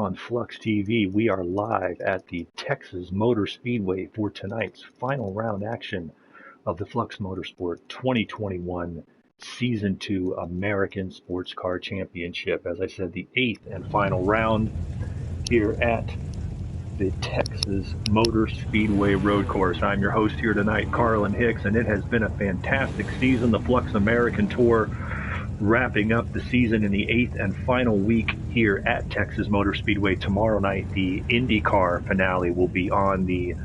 on Flux TV. We are live at the Texas Motor Speedway for tonight's final round action of the Flux Motorsport 2021 Season 2 American Sports Car Championship. As I said, the 8th and final round here at the Texas Motor Speedway Road Course. I'm your host here tonight, Carlin Hicks, and it has been a fantastic season. The Flux American Tour wrapping up the season in the 8th and final week here at Texas Motor Speedway. Tomorrow night, the IndyCar finale will be on the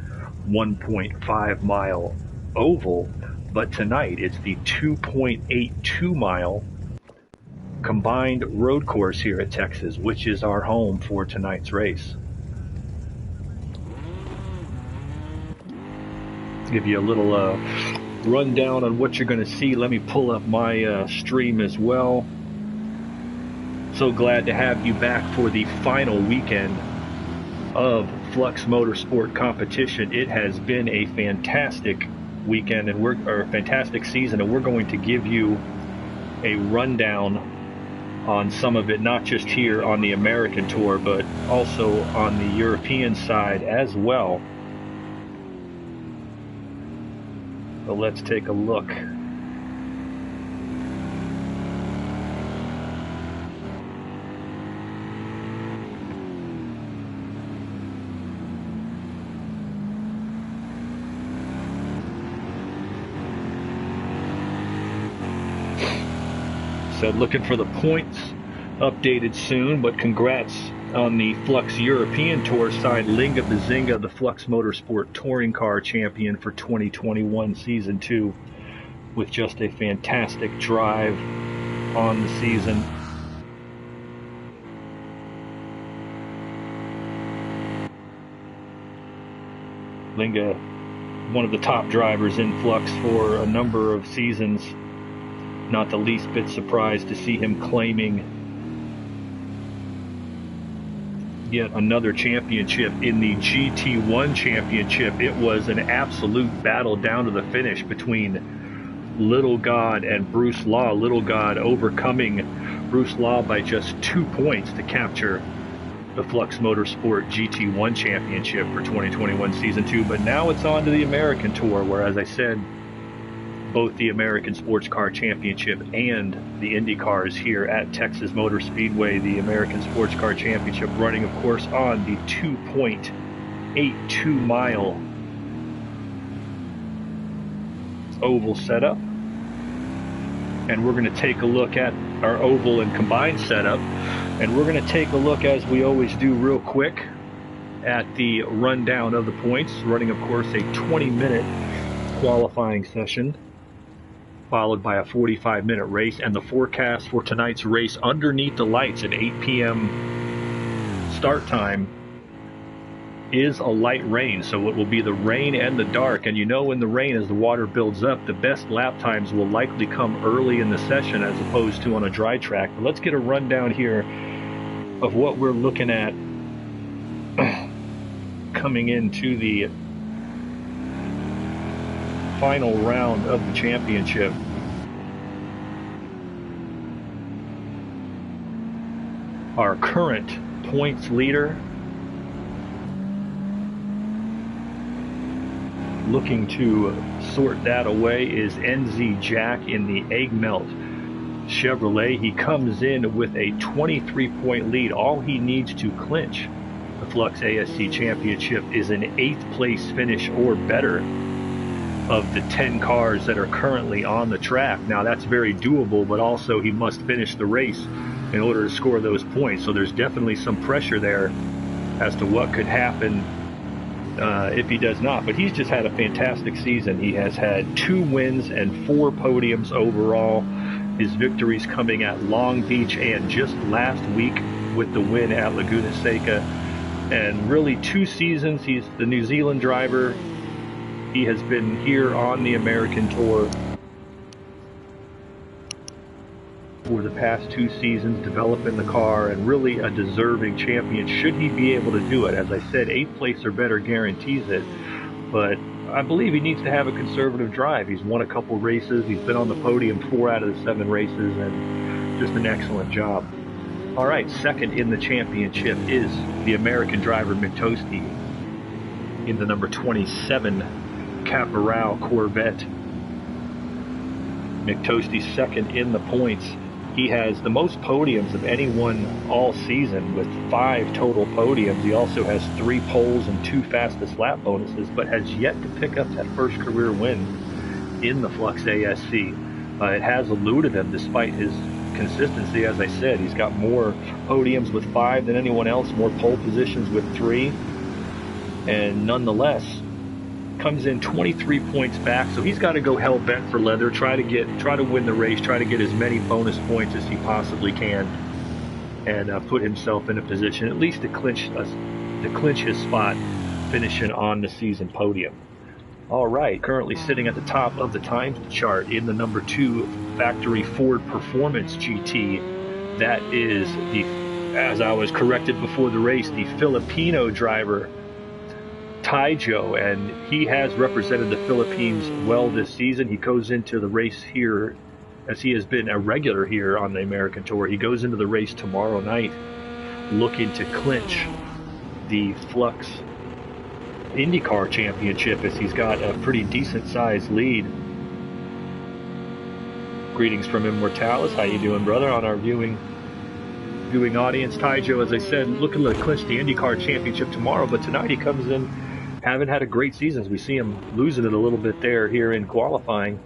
1.5 mile oval, but tonight it's the 2.82 mile combined road course here at Texas, which is our home for tonight's race. Give you a little rundown on what you're going to see. Let me pull up my stream as well. So glad to have you back for the final weekend of Flux Motorsport competition. It has been a fantastic weekend and fantastic season, and we're going to give you a rundown on some of it, not just here on the American Tour, but also on the European side as well. So let's take a look. Said looking for the points updated soon, but congrats on the Flux European Tour side. Linga Bazinga, the Flux Motorsport Touring Car Champion for 2021 Season 2, with just a fantastic drive on the season. Linga, one of the top drivers in Flux for a number of seasons. Not the least bit surprised to see him claiming yet another championship in the GT1 championship. It was an absolute battle down to the finish between Little God and Bruce Law. Little God overcoming Bruce Law by just 2 points to capture the Flux Motorsport GT1 championship for 2021 Season 2. But now it's on to the American Tour, where, as I said, both the American Sports Car Championship and the IndyCar is here at Texas Motor Speedway. The American Sports Car Championship running, of course, on the 2.82 mile oval setup. And we're going to take a look at our oval and combined setup. And we're going to take a look, as we always do, real quick at the rundown of the points. Running, of course, a 20-minute qualifying session, followed by a 45-minute race, and the forecast for tonight's race underneath the lights at 8 p.m. start time is a light rain. So it will be the rain and the dark, and you know, in the rain, as the water builds up, the best lap times will likely come early in the session as opposed to on a dry track. But let's get a rundown here of what we're looking at coming into the final round of the championship. Our current points leader, looking to sort that away, is NZ Jack in the Egg Melt Chevrolet. He comes in with a 23-point lead. All he needs to clinch the Flux ASC Championship is an 8th place finish or better of the 10 cars that are currently on the track. Now, that's very doable, but also he must finish the race in order to score those points. So there's definitely some pressure there as to what could happen if he does not. But he's just had a fantastic season. He has had 2 wins and 4 podiums overall. His victories coming at Long Beach and just last week with the win at Laguna Seca. And really 2 seasons, he's the New Zealand driver. He has been here on the American Tour for the past 2 seasons, developing the car, and really a deserving champion should he be able to do it. As I said, 8th place or better guarantees it, but I believe he needs to have a conservative drive. He's won a couple races. He's been on the podium 4 out of the 7 races, and just an excellent job. All right, second in the championship is the American driver Mitosti in the number 27 Caporal Corvette. Mitosti second in the points. He has the most podiums of anyone all season with 5 total podiums. He also has 3 poles and 2 fastest lap bonuses, but has yet to pick up that first career win in the Flux ASC. It has eluded him despite his consistency. As I said, he's got more podiums with 5 than anyone else, more pole positions with 3, and nonetheless comes in 23 points back. So he's got to go hell bent for leather, try to win the race, try to get as many bonus points as he possibly can, and put himself in a position at least to clinch his spot, finishing on the season podium. All right, currently sitting at the top of the times chart in the number 2 factory Ford Performance GT. That is as I was corrected before the race, the Filipino driver Taijo, and he has represented the Philippines well this season. He goes into the race here, as he has been a regular here on the American Tour. He goes into the race tomorrow night looking to clinch the Flux IndyCar Championship, as he's got a pretty decent sized lead. Greetings from Immortalis. How you doing, brother, on our viewing audience? Taijo, as I said, looking to clinch the IndyCar Championship tomorrow, but tonight he comes in, haven't had a great season, as we see him losing it a little bit there here in qualifying.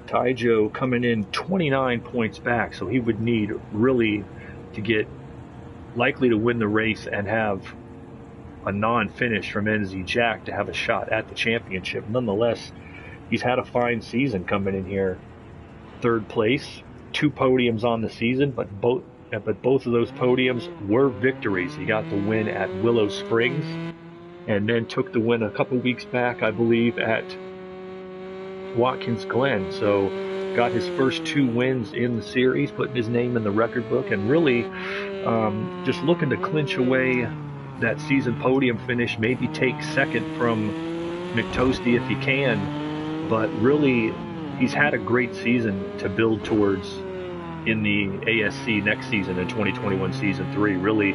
Taijo coming in 29 points back, so he would need really to get likely to win the race and have a non-finish from NZ Jack to have a shot at the championship. Nonetheless, he's had a fine season coming in here. 3rd place, 2 podiums on the season, but both of those podiums were victories. He got the win at Willow Springs, and then took the win a couple weeks back, I believe, at Watkins Glen. So got his first 2 wins in the series, putting his name in the record book, and really just looking to clinch away that season podium finish, maybe take second from Mitosti if he can. But really, he's had a great season to build towards in the ASC next season, in 2021 season 3. Really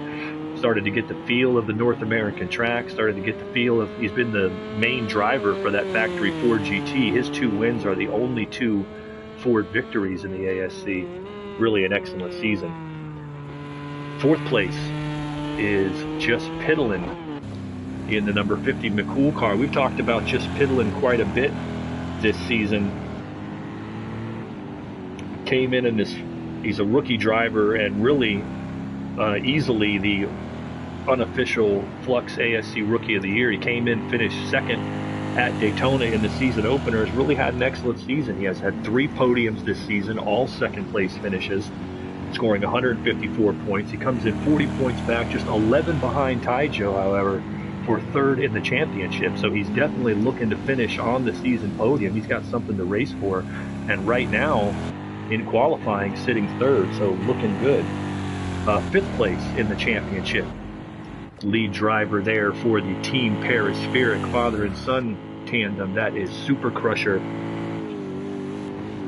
started to get the feel of the North American track, started to get the feel of, he's been the main driver for that factory Ford GT. His 2 wins are the only 2 Ford victories in the ASC. Really an excellent season. 4th place is Just Piddlin in the number 50 McCool car. We've talked about Just Piddlin quite a bit this season. Came in and he's a rookie driver, and really easily the unofficial Flux ASC Rookie of the Year. He came in, finished 2nd at Daytona in the season opener. Has really had an excellent season. He has had 3 podiums this season, all 2nd place finishes, scoring 154 points. He comes in 40 points back, just 11 behind Taijo, however, for 3rd in the championship. So he's definitely looking to finish on the season podium. He's got something to race for, and right now in qualifying sitting 3rd, so looking good. 5th place in the championship. Lead driver there for the Team Perispheric father and son tandem. That is Super Crusher.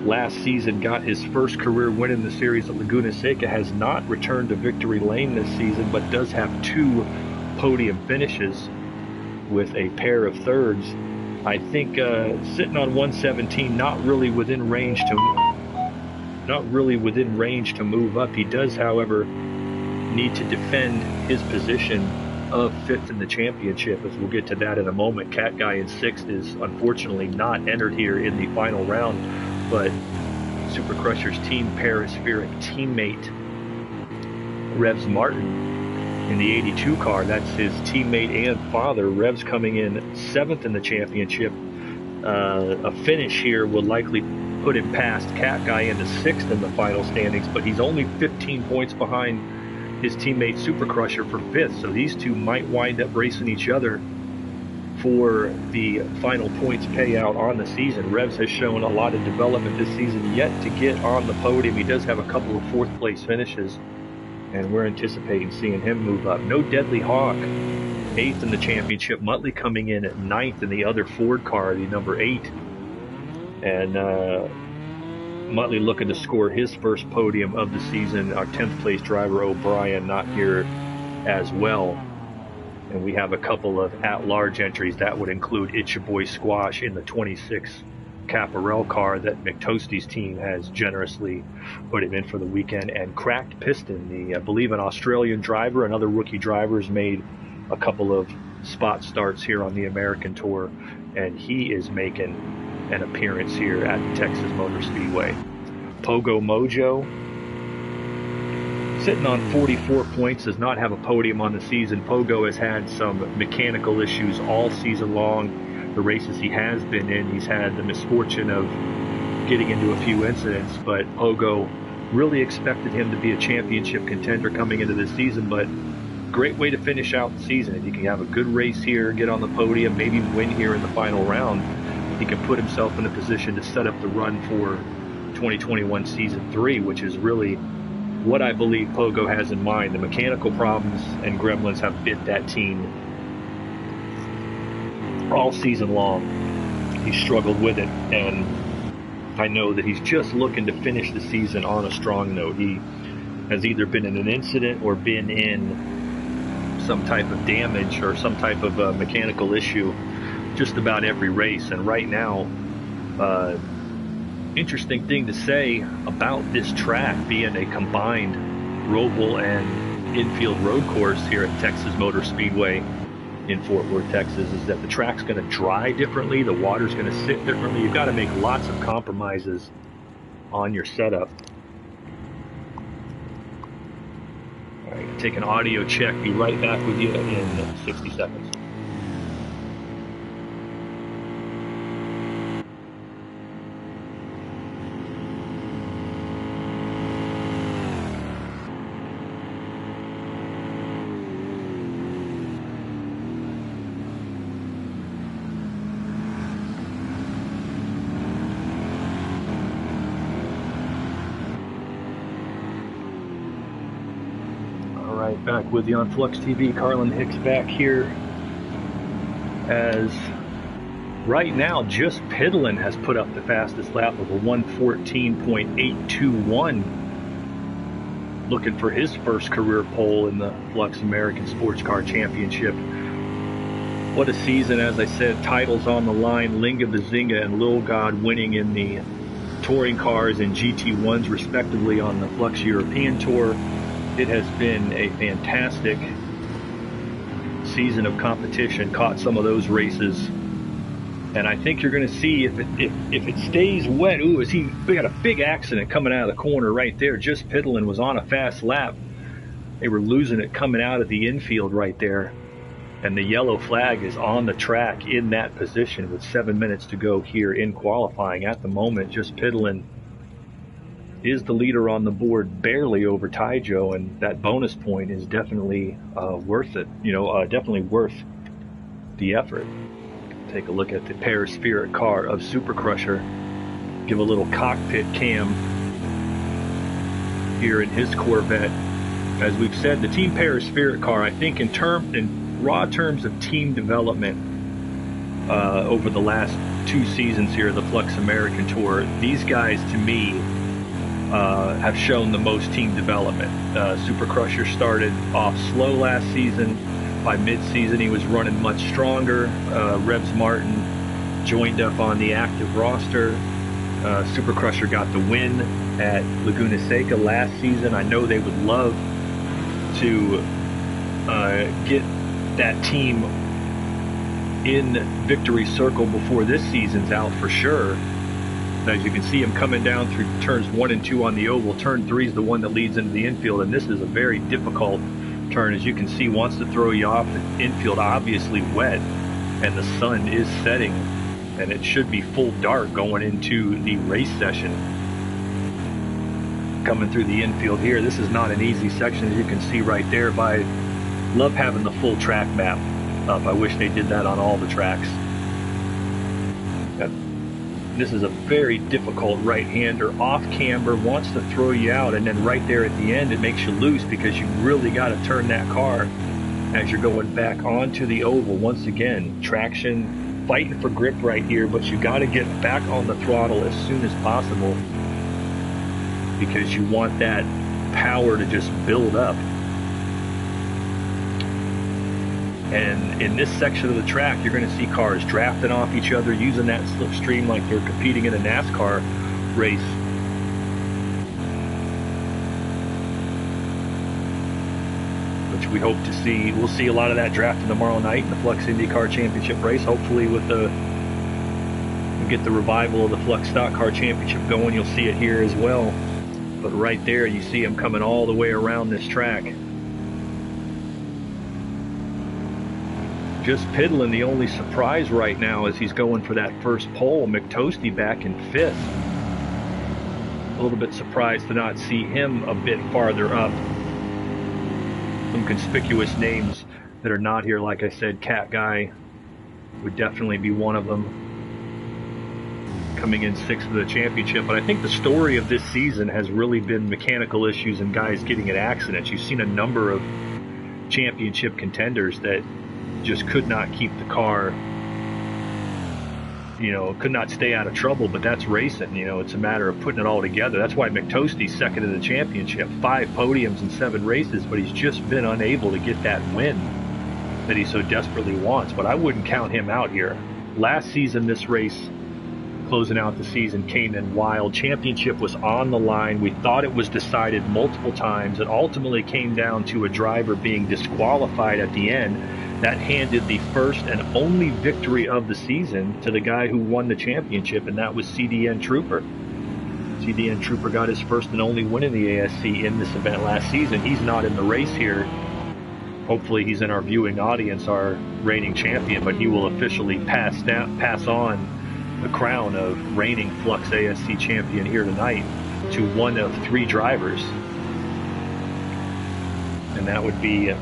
Last season got his first career win in the series at Laguna Seca. Has not returned to victory lane this season, but does have 2 podium finishes with a pair of 3rds. I think sitting on 117, not really within range to move up. He does, however, need to defend his position of 5th in the championship, as we'll get to that in a moment. Cat Guy in 6th is unfortunately not entered here in the final round, but Super Crusher's Team Perispheric teammate Revs Martin in the 82 car, that's his teammate and father. Revs coming in 7th in the championship. A finish here will likely put him past Cat Guy into 6th in the final standings, but he's only 15 points behind his teammate Super Crusher for 5th, so these 2 might wind up racing each other for the final points payout on the season. Revs has shown a lot of development this season, yet to get on the podium. He does have a couple of 4th place finishes, and we're anticipating seeing him move up. No Deadly Hawk, 8th in the championship. Muttley coming in at 9th in the other Ford car, the number 8. And Muttley looking to score his first podium of the season. Our 10th place driver, O'Brien, not here as well. And we have a couple of at-large entries. That would include It's Your Boy Squash in the 26 Caparel car that McToasty's team has generously put him in for the weekend. And Cracked Piston, I believe an Australian driver, another rookie driver, has made a couple of spot starts here on the American Tour, and he is making an appearance here at the Texas Motor Speedway. Pogo Mojo, sitting on 44 points, does not have a podium on the season. Pogo has had some mechanical issues all season long. The races he has been in, he's had the misfortune of getting into a few incidents, but Pogo really expected him to be a championship contender coming into this season, but great way to finish out the season. If he can have a good race here, get on the podium, maybe win here in the final round, he can put himself in a position to set up the run for 2021 Season 3, which is really what I believe Pogo has in mind. The mechanical problems and gremlins have bit that team all season long. He struggled with it, and I know that he's just looking to finish the season on a strong note. He has either been in an incident or been in some type of damage or some type of mechanical issue just about every race. And right now, interesting thing to say about this track being a combined roval and infield road course here at Texas Motor Speedway in Fort Worth, Texas, is that the track's going to dry differently, the water's going to sit differently. You've got to make lots of compromises on your setup. All right, take an audio check, be right back with you in 60 seconds. Back with you on Flux TV. Carlin Hicks back here, as right now just Piddlin has put up the fastest lap of a 1:14.821, looking for his first career pole in the Flux American Sports Car Championship. What a season. As I said, titles on the line, Linga Bazinga and Lil God winning in the touring cars and GT1s respectively on the Flux European Tour. It has been a fantastic season of competition. Caught some of those races, and I think you're going to see if it stays wet. Ooh, we got a big accident coming out of the corner right there. Just Piddlin was on a fast lap. They were losing it coming out of the infield right there, and the yellow flag is on the track in that position with 7 minutes to go here in qualifying. At the moment, Just Piddlin is the leader on the board, barely over Taijo, and that bonus point is definitely worth it. Definitely worth the effort. Take a look at the Perispirit car of Super Crusher. Give a little cockpit cam here in his Corvette. As we've said, the Team Perispirit car, I think in raw terms of team development over the last 2 seasons here of the Flux American Tour, these guys to me have shown the most team development. Super Crusher started off slow last season. By mid-season, he was running much stronger. Rebs Martin joined up on the active roster. Super Crusher got the win at Laguna Seca last season. I know they would love to get that team in victory circle before this season's out for sure. As you can see him coming down through turns 1 and 2 on the oval. Turn 3 is the one that leads into the infield, and this is a very difficult turn. As you can see, wants to throw you off. The infield obviously wet, and the sun is setting, and it should be full dark going into the race session. Coming through the infield here, this is not an easy section, as you can see right there. But I love having the full track map up. I wish they did that on all the tracks. This is a very difficult right-hander, off camber, wants to throw you out, and then right there at the end it makes you loose because you really got to turn that car as you're going back onto the oval. Once again, traction, fighting for grip right here, but you got to get back on the throttle as soon as possible because you want that power to just build up. And in this section of the track, you're going to see cars drafting off each other, using that slipstream like they're competing in a NASCAR race. Which we hope to see. We'll see a lot of that drafting tomorrow night in the Flux IndyCar Championship race. Hopefully with the get the revival of the Flux Stock Car Championship going, you'll see it here as well. But right there, you see him coming all the way around this track. Just piddling. The only surprise right now is he's going for that first pole. McToasty back in 5th. A little bit surprised to not see him a bit farther up. Some conspicuous names that are not here, like I said, Cat Guy would definitely be one of them, coming in 6th of the championship. But I think the story of this season has really been mechanical issues and guys getting in accidents. You've seen a number of championship contenders that just could not keep the car, you know, could not stay out of trouble. But that's racing, you know, it's a matter of putting it all together. That's why McToasty's 2nd in the championship, 5 podiums in 7 races, but he's just been unable to get that win that he so desperately wants. But I wouldn't count him out here. Last season, this race, closing out the season, came in wild. Championship was on the line. We thought it was decided multiple times. It ultimately came down to a driver being disqualified at the end. That handed the first and only victory of the season to the guy who won the championship, and that was CDN Trooper. CDN Trooper got his first and only win in the ASC in this event last season. He's not in the race here. Hopefully he's in our viewing audience, our reigning champion, but he will officially pass on the crown of reigning Flux ASC champion here tonight to one of 3 drivers. And that would be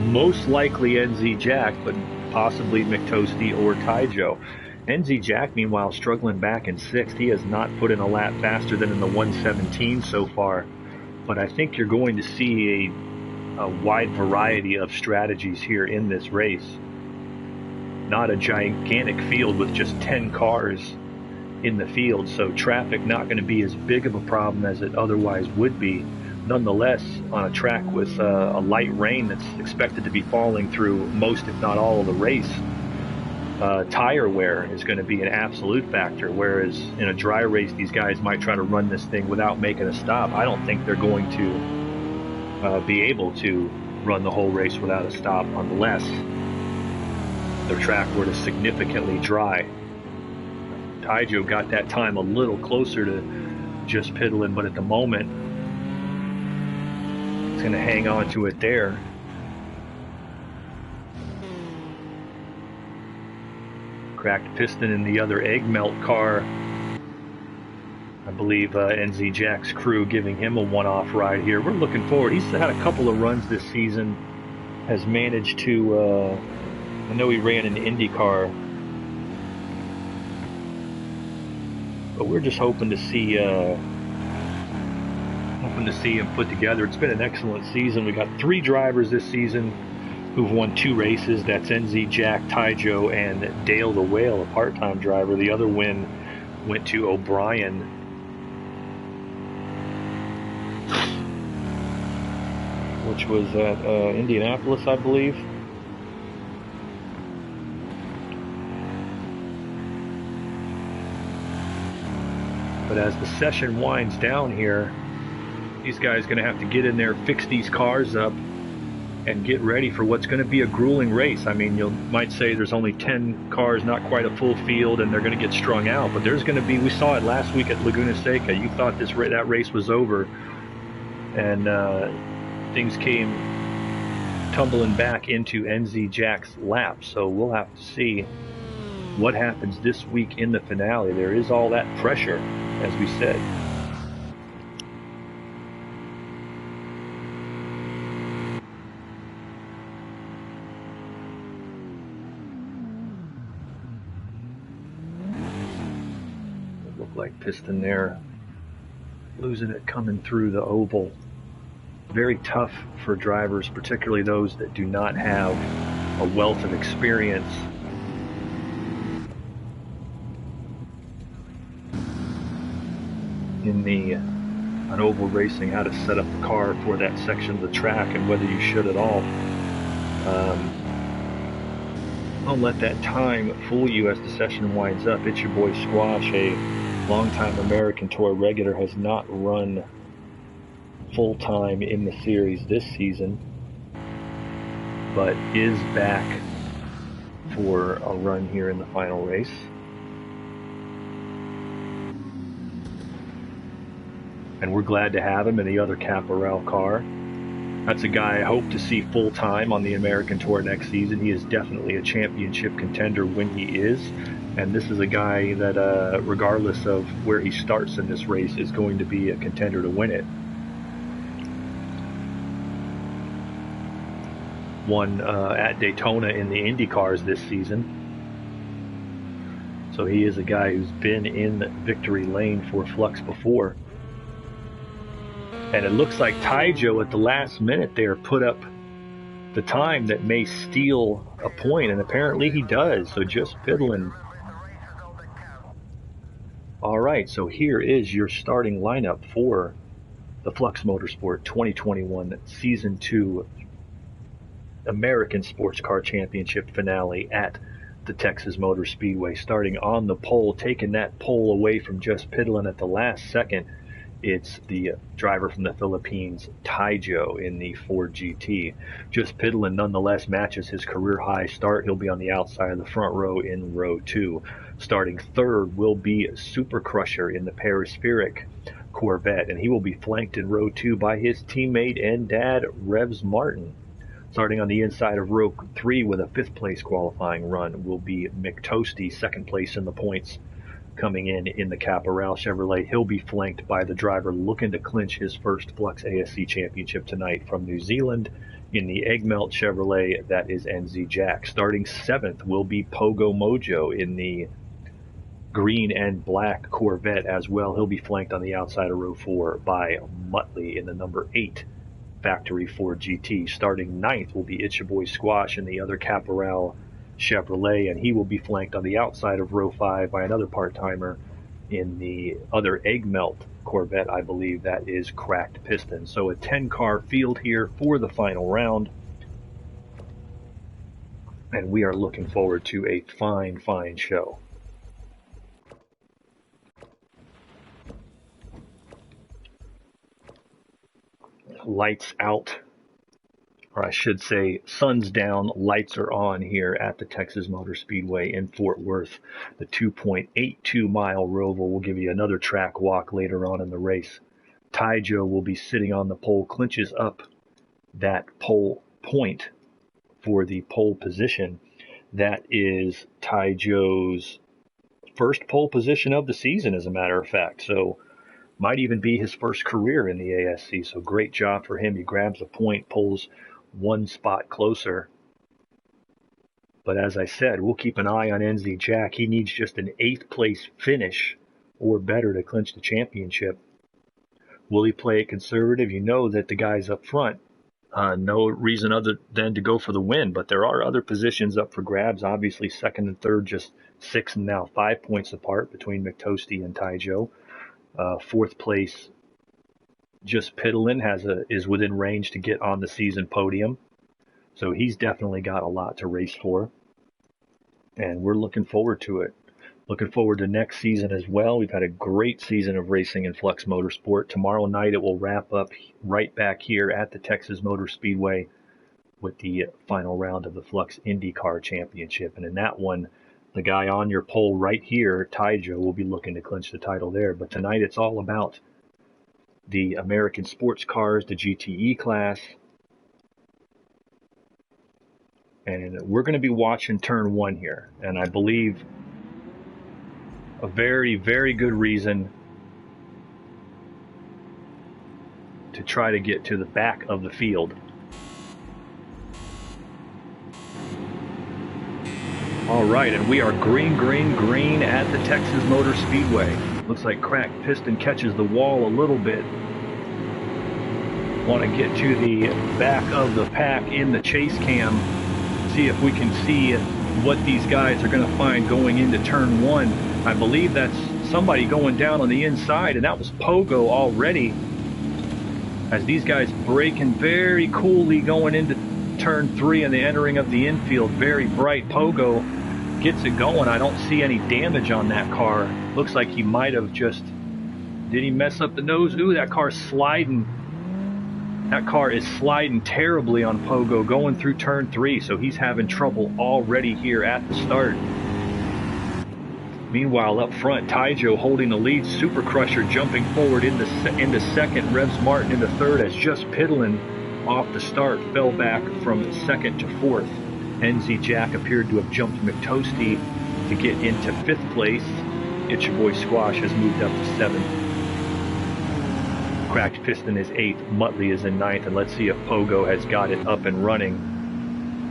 most likely NZ Jack, but possibly McToasty or Taijo. NZ Jack, meanwhile, struggling back in 6th. He has not put in a lap faster than in the 117 so far. But I think you're going to see a wide variety of strategies here in this race. Not a gigantic field with just 10 cars in the field, so traffic not going to be as big of a problem as it otherwise would be. Nonetheless, on a track with a light rain that's expected to be falling through most, if not all, of the race, tire wear is going to be an absolute factor, whereas in a dry race, these guys might try to run this thing without making a stop. I don't think they're going to be able to run the whole race without a stop unless their track were to significantly dry. Taijo got that time a little closer to just piddling, but at the moment, it's going to hang on to it there. Cracked piston in the other egg melt car. I believe NZ Jack's crew giving him a one-off ride here. We're looking forward. He's had a couple of runs this season, has managed to, I know he ran an IndyCar, but we're just hoping to see him put together. It's been an excellent season. We got 3 drivers this season who've won 2 races. That's NZ Jack, Taijo, and Dale the Whale, a part-time driver. The other win went to O'Brien. Which was at Indianapolis, I believe. But as the session winds down here, these guys are going to have to get in there, fix these cars up, and get ready for what's going to be a grueling race. I mean, you might say there's only 10 cars, not quite a full field, and they're going to get strung out. But there's going to be, we saw it last week at Laguna Seca. You thought that race was over, and things came tumbling back into NZ Jack's lap. So we'll have to see what happens this week in the finale. There is all that pressure, as we said. It looked like piston there, losing it coming through the oval. Very tough for drivers, particularly those that do not have a wealth of experience. in the on oval racing how to set up the car for that section of the track and whether you should at all. Don't let that time fool you as the session winds up. It's your boy Squash, a longtime American Tour regular, has not run full-time in the series this season, but is back for a run here in the final race. And we're glad to have him in the other Caporal car. That's a guy I hope to see full-time on the American Tour next season. He is definitely a championship contender when he is. And this is a guy that, regardless of where he starts in this race, is going to be a contender to win it. Won at Daytona in the Indy cars this season. So he is a guy who's been in victory lane for Flux before. And it looks like Taijo at the last minute there put up the time that may steal a point, and apparently he does. So just piddling. All right, so here is your starting lineup for the Flux Motorsport 2021 Season 2 American Sports Car Championship finale at the Texas Motor Speedway. Starting on the pole, taking that pole away from just piddling at the last second, it's the driver from the Philippines, Taijo, in the Ford GT. Just piddling nonetheless matches his career high start. He'll be on the outside of the front row in row 2. Starting third will be Super Crusher in the Perispheric Corvette, and he will be flanked in row 2 by his teammate and dad, Revs Martin. Starting on the inside of row 3 with a 5th place qualifying run will be McToasty, 2nd place in the points, coming in the Caporal Chevrolet. He'll be flanked by the driver looking to clinch his first Flux ASC championship tonight from New Zealand in the Egg Melt Chevrolet. That is NZ Jack. Starting 7th will be Pogo Mojo in the green and black Corvette as well. He'll be flanked on the outside of row 4 by Muttley in the number 8 factory Ford GT. Starting 9th will be It's Your Boy Squash in the other Caporal Chevrolet, and he will be flanked on the outside of row 5 by another part-timer in the other Egg Melt Corvette. I believe that is Cracked Piston. So a 10-car field here for the final round, and we are looking forward to a fine show. Lights out, or I should say sun's down, lights are on here at the Texas Motor Speedway in Fort Worth. The 2.82 mile roval will give you another track walk later on in the race. Taijo will be sitting on the pole, clinches up that pole point for the pole position. That is Taijo's first pole position of the season, as a matter of fact. So might even be his first career in the ASC. So great job for him. He grabs a point, pulls one spot closer. But as I said, we'll keep an eye on NZ Jack. He needs just an 8th place finish or better to clinch the championship. Will he play it conservative? You know that the guys up front, no reason other than to go for the win, but there are other positions up for grabs. Obviously, 2nd and 3rd, just 6 and now 5 points apart between McToasty and Taijo. 4th place, just piddling, is within range to get on the season podium. So he's definitely got a lot to race for. And we're looking forward to it. Looking forward to next season as well. We've had a great season of racing in Flux Motorsport. Tomorrow night it will wrap up right back here at the Texas Motor Speedway with the final round of the Flux IndyCar Championship. And in that one, the guy on your pole right here, Taijo, will be looking to clinch the title there. But tonight it's all about the American sports cars, the GTE class. And we're going to be watching turn 1 here. And I believe a very good reason to try to get to the back of the field. All right, and we are green at the Texas Motor Speedway. Looks like Cracked Piston catches the wall a little bit. Want to get to the back of the pack in the chase cam, see if we can see what these guys are going to find going into turn 1. I believe that's somebody going down on the inside, and that was Pogo already. As these guys braking very coolly going into turn 3 and the entering of the infield. Very bright. Pogo gets it going. I don't see any damage on that car. Looks like he might have just... Did he mess up the nose? Ooh, that car's sliding. That car is sliding terribly on Pogo going through turn 3, so he's having trouble already here at the start. Meanwhile, up front, Taijo holding the lead. Super Crusher jumping forward into second. Revs Martin into third as just Piddlin off the start fell back from second to fourth. NZ Jack appeared to have jumped McToasty to get into 5th place. It's Your Boy Squash has moved up to 7th. Cracked Piston is 8th. Muttley is in 9th. And let's see if Pogo has got it up and running.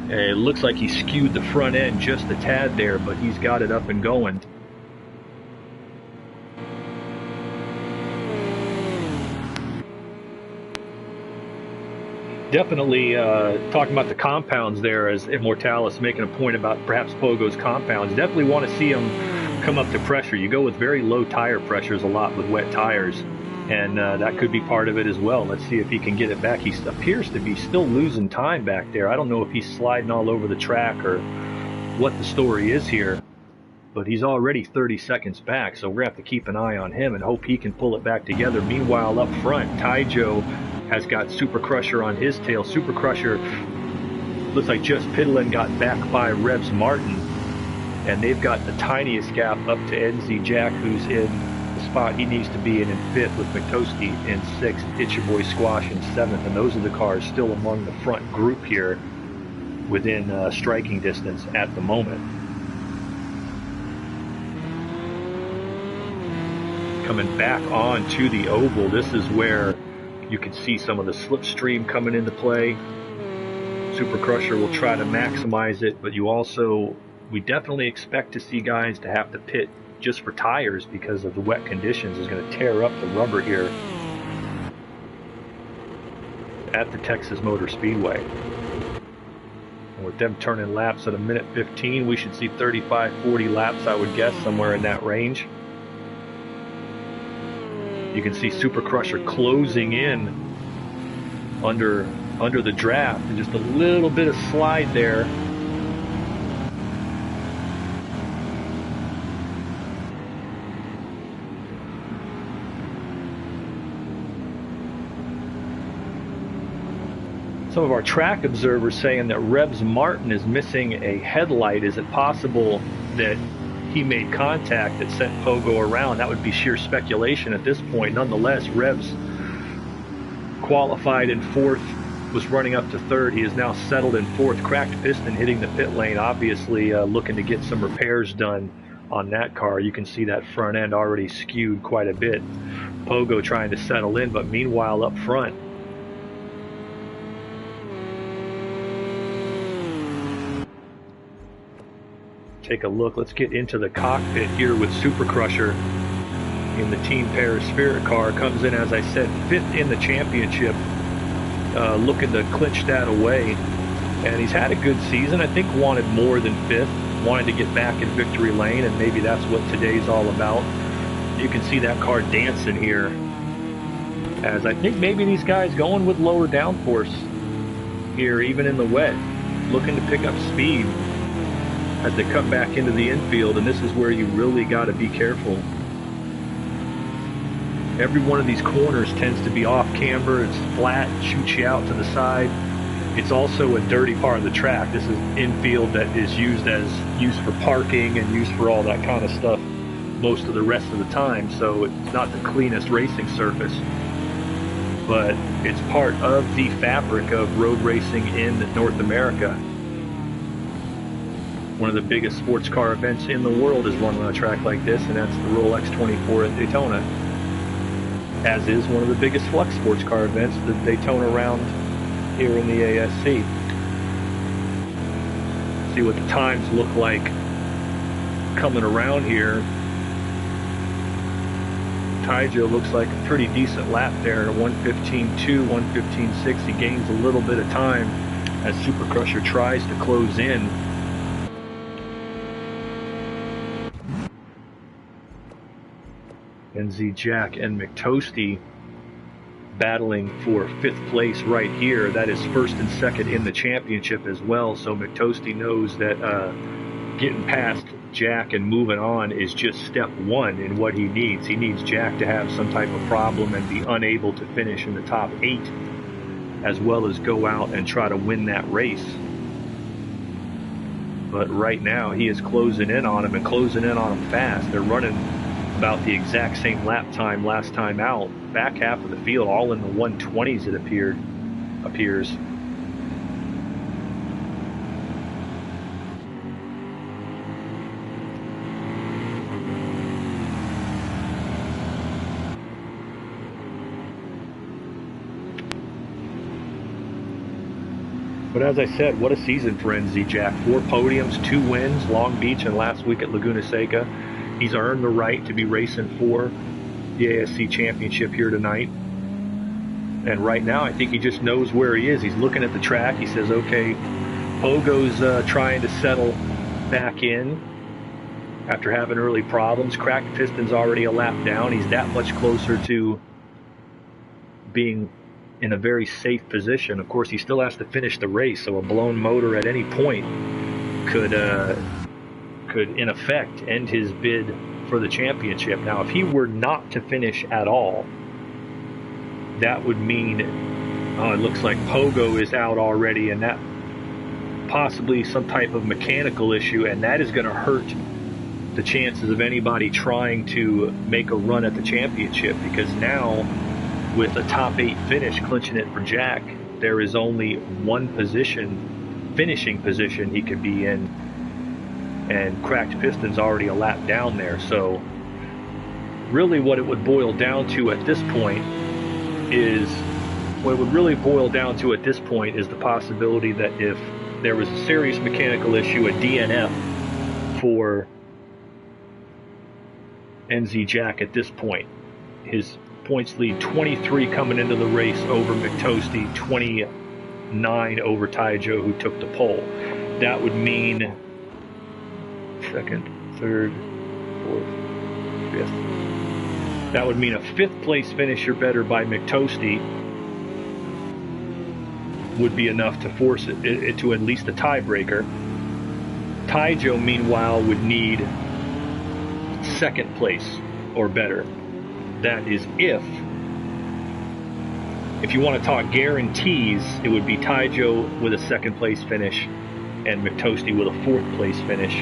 It looks like he skewed the front end just a tad there, but he's got it up and going. Definitely talking about the compounds there, as Immortalis making a point about perhaps Pogo's compounds. Definitely want to see him come up to pressure. You go with very low tire pressures a lot with wet tires, and that could be part of it as well. Let's see if he can get it back. He appears to be still losing time back there. I don't know if he's sliding all over the track or what the story is here, but he's already 30 seconds back, so we're going to have to keep an eye on him and hope he can pull it back together. Meanwhile, up front, Taijo has got Super Crusher on his tail. Super Crusher looks like just Piddlin got back by Revs Martin, and they've got the tiniest gap up to NZ Jack, who's in the spot he needs to be in 5th, with McToasty in 6th, It's Your Boy Squash in 7th, and those are the cars still among the front group here within striking distance at the moment. Coming back on to the oval, this is where you can see some of the slipstream coming into play. Super Crusher will try to maximize it, but we definitely expect to see guys to have to pit just for tires because of the wet conditions is going to tear up the rubber here at the Texas Motor Speedway. And with them turning laps at 1:15, we should see 35-40 laps, I would guess, somewhere in that range. You can see Super Crusher closing in under the draft, and just a little bit of slide there. Some of our track observers saying that Revs Martin is missing a headlight. Is it possible that he made contact that sent Pogo around? That would be sheer speculation at this point. Nonetheless, Revs qualified in 4th, was running up to 3rd. He is now settled in 4th. Cracked Piston hitting the pit lane, obviously looking to get some repairs done on that car. You can see that front end already skewed quite a bit. Pogo trying to settle in, but meanwhile up front, take a look. Let's get into the cockpit here with Super Crusher in the Team Paris Spirit car. Comes in, as I said, 5th in the championship, looking to clinch that away. And he's had a good season. I think wanted more than 5th, wanted to get back in victory lane, and maybe that's what today's all about. You can see that car dancing here, as I think maybe these guys going with lower downforce here, even in the wet, looking to pick up speed as they cut back into the infield, and this is where you really got to be careful. Every one of these corners tends to be off camber. It's flat, shoots you out to the side. It's also a dirty part of the track. This is infield that is used for parking and used for all that kind of stuff most of the rest of the time, so it's not the cleanest racing surface, but it's part of the fabric of road racing in North America. One of the biggest sports car events in the world is run on a track like this, and that's the Rolex 24 at Daytona. As is one of the biggest Flux sports car events, the Daytona round here in the ASC. See what the times look like coming around here. Taijo looks like a pretty decent lap there, 1:15.2, 1:15.6. He gains a little bit of time as Super Crusher tries to close in. NZ Jack and McToasty battling for 5th place right here. That is 1st and 2nd in the championship as well. So McToasty knows that getting past Jack and moving on is just step 1 in what he needs. He needs Jack to have some type of problem and be unable to finish in the top 8, as well as go out and try to win that race. But right now he is closing in on him, and closing in on him fast. They're running about the exact same lap time last time out. Back half of the field all in the 120s, it appears. But as I said, what a season for NZ Jack. 4 podiums, 2 wins, Long Beach and last week at Laguna Seca. He's earned the right to be racing for the ASC Championship here tonight. And right now, I think he just knows where he is. He's looking at the track. He says, okay, Pogo's trying to settle back in after having early problems. Cracked piston's already a lap down. He's that much closer to being in a very safe position. Of course, he still has to finish the race, so a blown motor at any point could in effect end his bid for the championship. Now, if he were not to finish at all, that would mean it looks like Pogo is out already, and that possibly some type of mechanical issue, and that is going to hurt the chances of anybody trying to make a run at the championship, because now with a top 8 finish clinching it for Jack, there is only one position, finishing position, he could be in, and Cracked Piston's already a lap down there. So really what it would boil down to at this point is, the possibility that if there was a serious mechanical issue, a DNF for NZ Jack at this point, his points lead 23 coming into the race over McToasty, 29 over Taijo, who took the pole. That would mean 2nd, 3rd, 4th, 5th. That would mean a 5th place finish or better by McToasty would be enough to force it to at least a tiebreaker. Taijo, meanwhile, would need 2nd place or better. That is if you want to talk guarantees, it would be Taijo with a 2nd place finish and McToasty with a 4th place finish.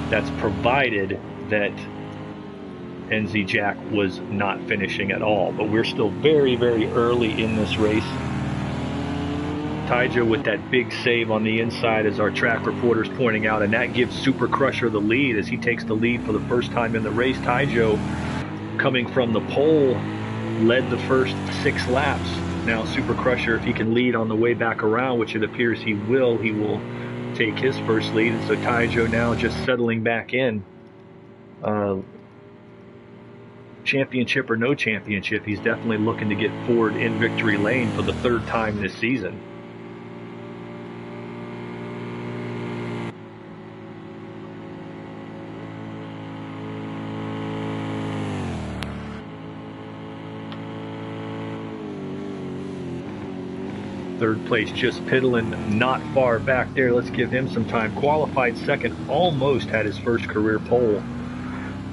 That's provided that NZ Jack was not finishing at all. But we're still very, very early in this race. Taijo with that big save on the inside, as our track reporter's pointing out, and that gives Super Crusher the lead as he takes the lead for the first time in the race. Taijo, coming from the pole, led the first 6 laps. Now Super Crusher, if he can lead on the way back around, which it appears he will take his first lead. And so Taijo now just settling back in. Championship or no championship, he's definitely looking to get forward in victory lane for the 3rd time this season. Third place, just Piddlin, not far back there. Let's give him some time. Qualified 2nd, almost had his first career pole.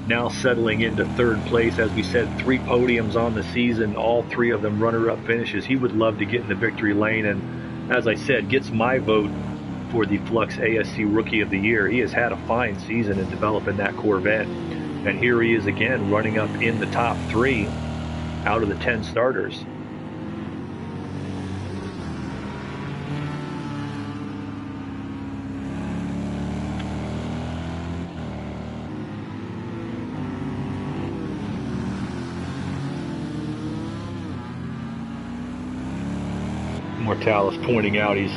Now settling into 3rd place. As we said, 3 podiums on the season, all 3 of them runner-up finishes. He would love to get in the victory lane, and as I said, gets my vote for the Flux ASC Rookie of the Year. He has had a fine season in developing that Corvette, and here he is again running up in the top 3 out of the 10 starters. Mortalis pointing out he's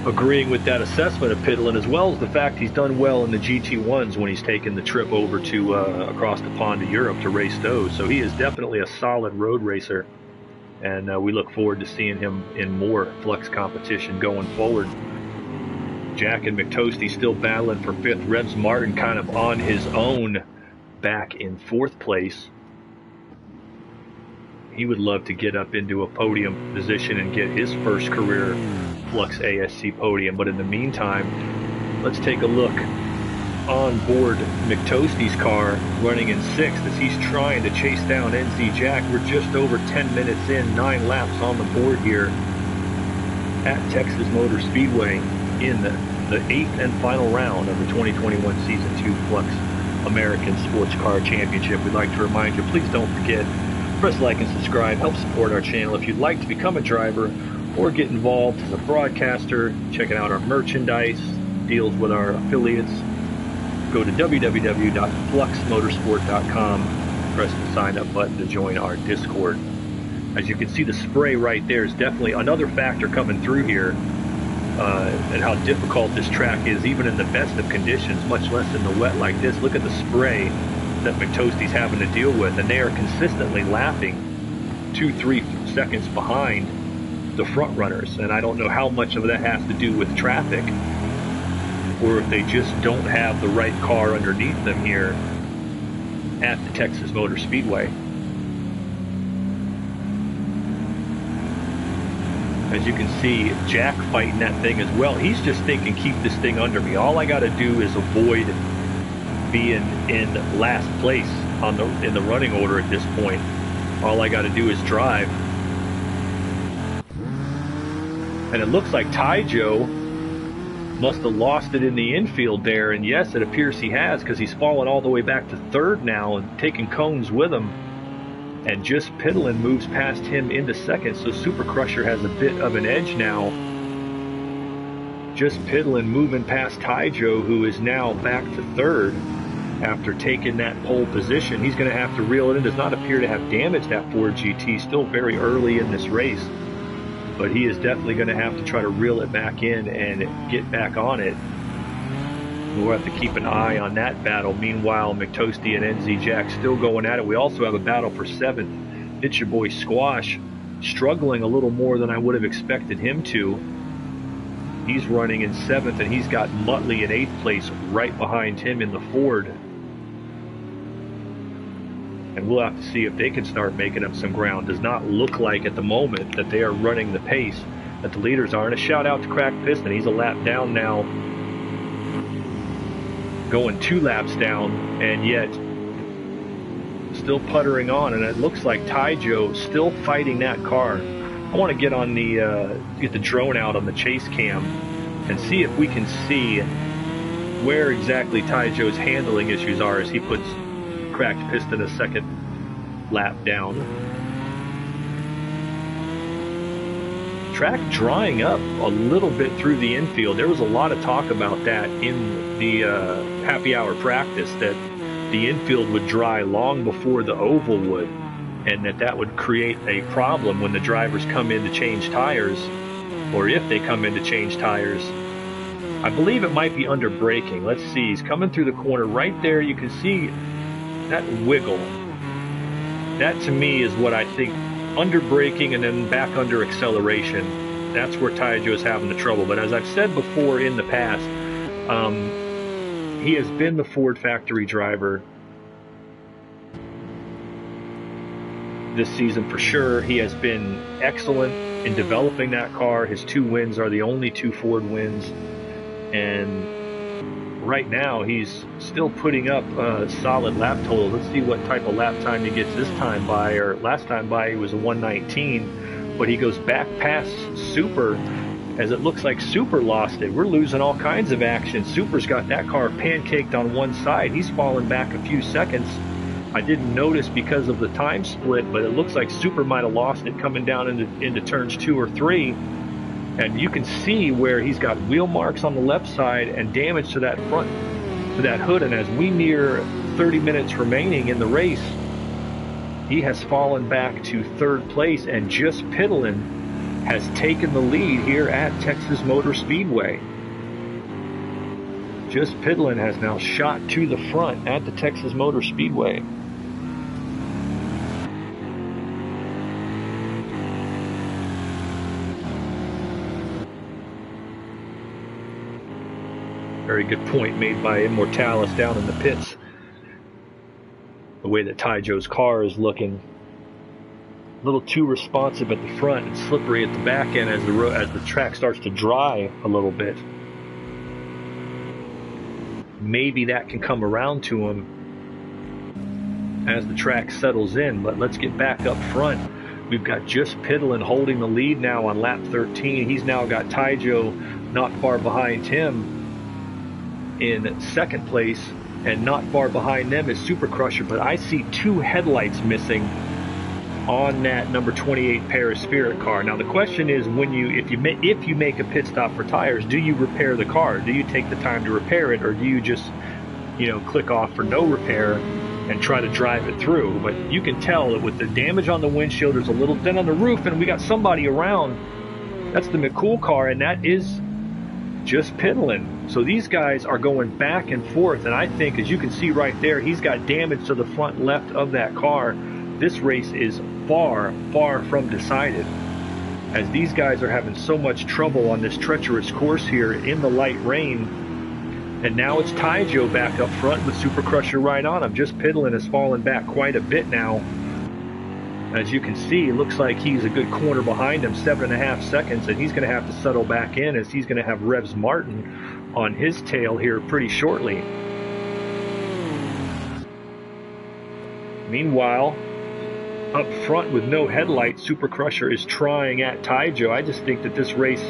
agreeing with that assessment of Piddlin, as well as the fact he's done well in the GT1s when he's taken the trip over to across the pond to Europe to race those. So he is definitely a solid road racer, and we look forward to seeing him in more Flux competition going forward. Jack and McToasty still battling for 5th. Rebs Martin kind of on his own, back in 4th place. He would love to get up into a podium position and get his first career Flux ASC podium. But in the meantime, let's take a look on board McToastie's car running in 6th as he's trying to chase down NZ Jack. We're just over 10 minutes in, 9 laps on the board here at Texas Motor Speedway in the 8th and final round of the 2021 Season 2 Flux American Sports Car Championship. We'd like to remind you, please don't forget, press like and subscribe, help support our channel. If you'd like to become a driver or get involved as a broadcaster, checking out our merchandise, deals with our affiliates, go to www.fluxmotorsport.com, press the sign up button to join our Discord. As you can see, the spray right there is definitely another factor coming through here, and how difficult this track is, even in the best of conditions, much less in the wet like this. Look at the spray that McToastie's having to deal with, and they are consistently lapping 2-3 seconds behind the front runners. And I don't know how much of that has to do with traffic, or if they just don't have the right car underneath them here at the Texas Motor Speedway. As you can see, Jack fighting that thing as well. He's just thinking, keep this thing under me. All I got to do is avoid being in last place in the running order at this point. All I got to do is drive. And it looks like Joe must have lost it in the infield there, and yes, it appears he has, because he's fallen all the way back to 3rd now and taking cones with him. And just Piddlin moves past him into 2nd, so Super Crusher has a bit of an edge now. Just Piddlin moving past Joe, who is now back to 3rd after taking that pole position. He's going to have to reel it in. Does not appear to have damaged that Ford GT. Still very early in this race, but he is definitely going to have to try to reel it back in and get back on it. We'll have to keep an eye on that battle. Meanwhile, McToastie and NZ Jack still going at it. We also have a battle for 7th. It's your boy Squash, struggling a little more than I would have expected him to. He's running in 7th, and he's got Muttley in 8th place right behind him in the Ford. And we'll have to see if they can start making up some ground. Does not look like at the moment that they are running the pace that the leaders are. And a shout out to Cracked Piston. He's a lap down now, going 2 laps down, and yet still puttering on. And it looks like Joe still fighting that car. I want to get on get the drone out on the chase cam and see if we can see where exactly Joe's handling issues are as he puts Cracked Piston a 2nd lap down. Track drying up a little bit through the infield. There was a lot of talk about that in the happy hour practice, that the infield would dry long before the oval would, and that would create a problem when the drivers come in to change tires, or if they come in to change tires. I believe it might be under braking. Let's see, he's coming through the corner right there. You can see that wiggle. That to me is what I think, under braking and then back under acceleration. That's where Joe's having the trouble. But as I've said before in the past, he has been the Ford factory driver this season for sure. He has been excellent in developing that car. His 2 wins are the only 2 Ford wins, and right now he's still putting up solid lap totals. Let's see what type of lap time he gets this time by, or last time by he was a 1:19, but he goes back past Super, as it looks like Super lost it. We're losing all kinds of action. Super's got that car pancaked on one side. He's fallen back a few seconds. I didn't notice because of the time split, but it looks like Super might have lost it coming down into turns 2 or 3. And you can see where he's got wheel marks on the left side and damage to that front, to that hood. And as we near 30 minutes remaining in the race, he has fallen back to 3rd place, and Just Piddlin has taken the lead here at Texas Motor Speedway. Just Piddlin has now shot to the front at the Texas Motor Speedway. Very good point made by Immortalis down in the pits. the way that Taijo's car is looking. A little too responsive at the front and slippery at the back end as the track starts to dry a little bit. Maybe that can come around to him as the track settles in, but let's get back up front. We've got Just Piddlin holding the lead now on lap 13. He's now got Taijo not far behind him in second place, and not far behind them is Super Crusher, but I see two headlights missing on that number 28 Paris Spirit car. Now the question is, if you make a pit stop for tires, do you repair the car? Do you take the time to repair it, or do you just, click off for no repair and try to drive it through? But you can tell that with the damage on the windshield, there's a little dent on the roof, and we got somebody around. That's the McCool car, and that is Just Piddlin. So these guys are going back and forth, and I think, as you can see right there, he's got damage to the front left of that car. This race is far, far from decided, as these guys are having so much trouble on this treacherous course here in the light rain. And now it's Taijo back up front with Super Crusher right on him. Just Piddlin has fallen back quite a bit now. As you can see, it looks like he's a good corner behind him, 7.5 seconds, and he's going to have to settle back in, as he's going to have Revs Martin on his tail here pretty shortly. Meanwhile, up front with no headlights, Super Crusher is trying at Taijo. I just think that this race,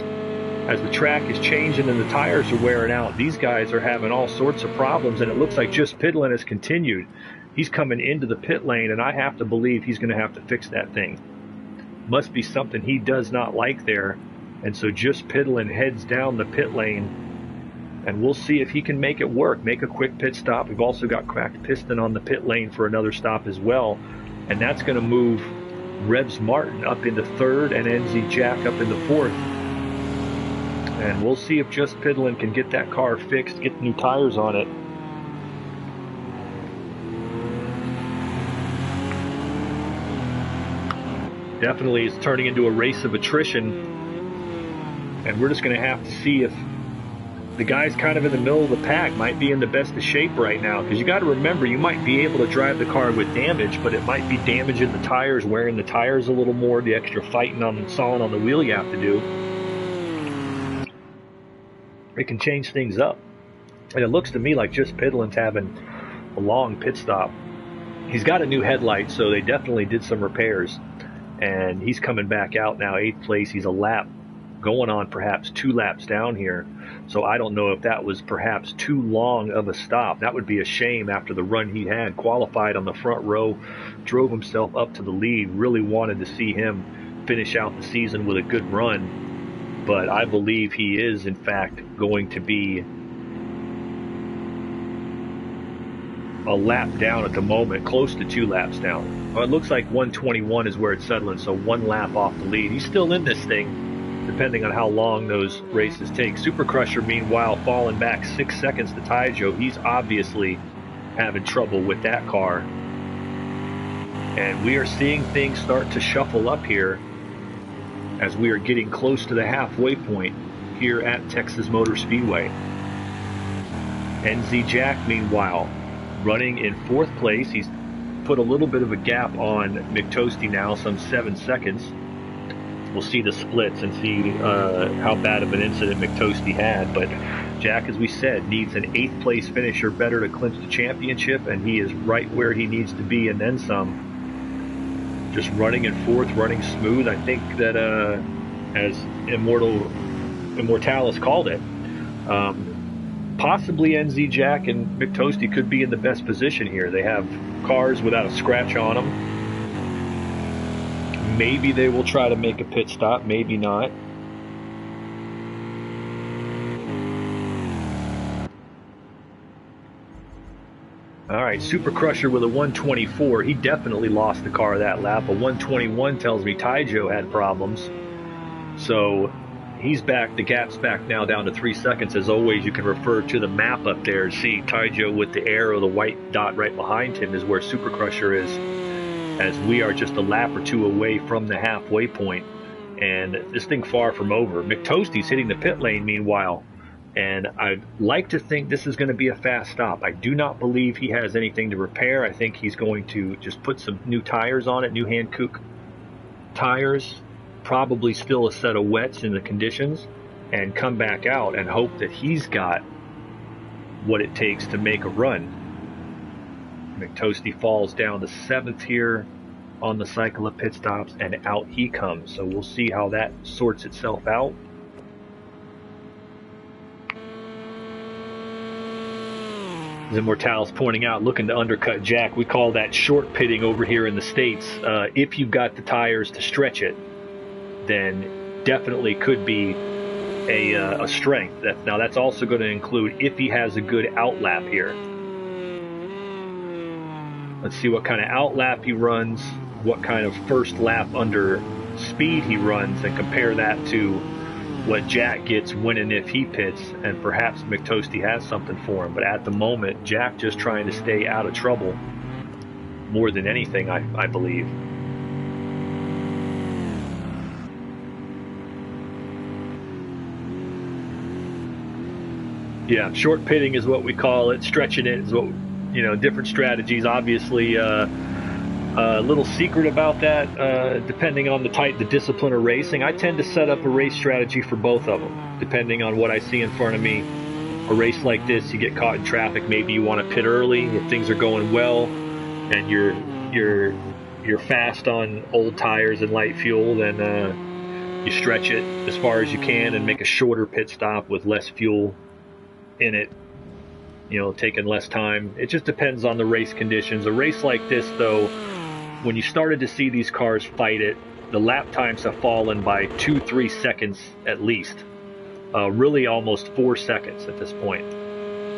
as the track is changing and the tires are wearing out, these guys are having all sorts of problems, and it looks like Just Piddlin has continued. He's coming into the pit lane, and I have to believe he's going to have to fix that thing. Must be something he does not like there, and so Just Piddlin heads down the pit lane, and we'll see if he can make it work, make a quick pit stop. We've also got Cracked Piston on the pit lane for another stop as well. And that's going to move Revs Martin up into third and NZ Jack up into fourth. And we'll see if Just Piddlin can get that car fixed, get new tires on it. Definitely is turning into a race of attrition. And we're just going to have to see if the guys kind of in the middle of the pack might be in the best of shape right now, because you got to remember, you might be able to drive the car with damage, but it might be damage in the tires, wearing the tires a little more, the extra fighting on sawing on the wheel you have to do. It can change things up. And it looks to me like Just Piddlin's having a long pit stop. He's got a new headlight, so they definitely did some repairs. And he's coming back out now, 8th place. He's a lap going on, perhaps 2 laps down here. So I don't know if that was perhaps too long of a stop. That would be a shame after the run he had. Qualified on the front row, drove himself up to the lead. Really wanted to see him finish out the season with a good run. But I believe he is, in fact, going to be a lap down at the moment, close to 2 laps down. Well, it looks like 121 is where it's settling, so 1 lap off the lead. He's still in this thing, depending on how long those races take. Super Crusher, meanwhile, falling back 6 seconds to Taijo. He's obviously having trouble with that car. And we are seeing things start to shuffle up here as we are getting close to the halfway point here at Texas Motor Speedway. NZ Jack, meanwhile, running in 4th place. He's put a little bit of a gap on McToasty now, some 7 seconds. We'll see the splits and see how bad of an incident McToasty had. But Jack, as we said, needs an 8th place finisher better to clinch the championship, and he is right where he needs to be and then some. Just running in 4th, running smooth. I think that, as Immortalis called it, possibly NZ Jack and McToasty could be in the best position here. They have cars without a scratch on them. Maybe they will try to make a pit stop, maybe not. All right, Super Crusher with a 124. He definitely lost the car that lap. A 121 tells me Taijo had problems. So he's back. The gap's back now down to 3 seconds. As always, you can refer to the map up there. See Taijo with the arrow, the white dot right behind him is where Super Crusher is, as we are just a lap or 2 away from the halfway point. And this thing far from over. McToasty's hitting the pit lane, meanwhile. And I'd like to think this is going to be a fast stop. I do not believe he has anything to repair. I think he's going to just put some new tires on it, new Hankook tires, probably still a set of wets in the conditions, and come back out and hope that he's got what it takes to make a run. McToasty falls down to 7th here on the cycle of pit stops, and out he comes. So we'll see how that sorts itself out. Immortals pointing out, looking to undercut Jack. We call that short pitting over here in the States. If you've got the tires to stretch it, then definitely could be a strength. Now that's also going to include if he has a good outlap here. Let's see what kind of outlap he runs, what kind of first lap under speed he runs, and compare that to what Jack gets when and if he pits, and perhaps McToasty has something for him. But at the moment, Jack just trying to stay out of trouble more than anything, I believe. Yeah, short pitting is what we call it. Stretching it is what, different strategies. Obviously, a little secret about that, depending on the discipline of racing. I tend to set up a race strategy for both of them, depending on what I see in front of me. A race like this, you get caught in traffic. Maybe you want to pit early if things are going well, and you're fast on old tires and light fuel. Then you stretch it as far as you can and make a shorter pit stop with less fuel in it. Taking less time. It just depends on the race conditions. A race like this, though, when you started to see these cars fight it, the lap times have fallen by 2-3 seconds at least. Really almost 4 seconds at this point.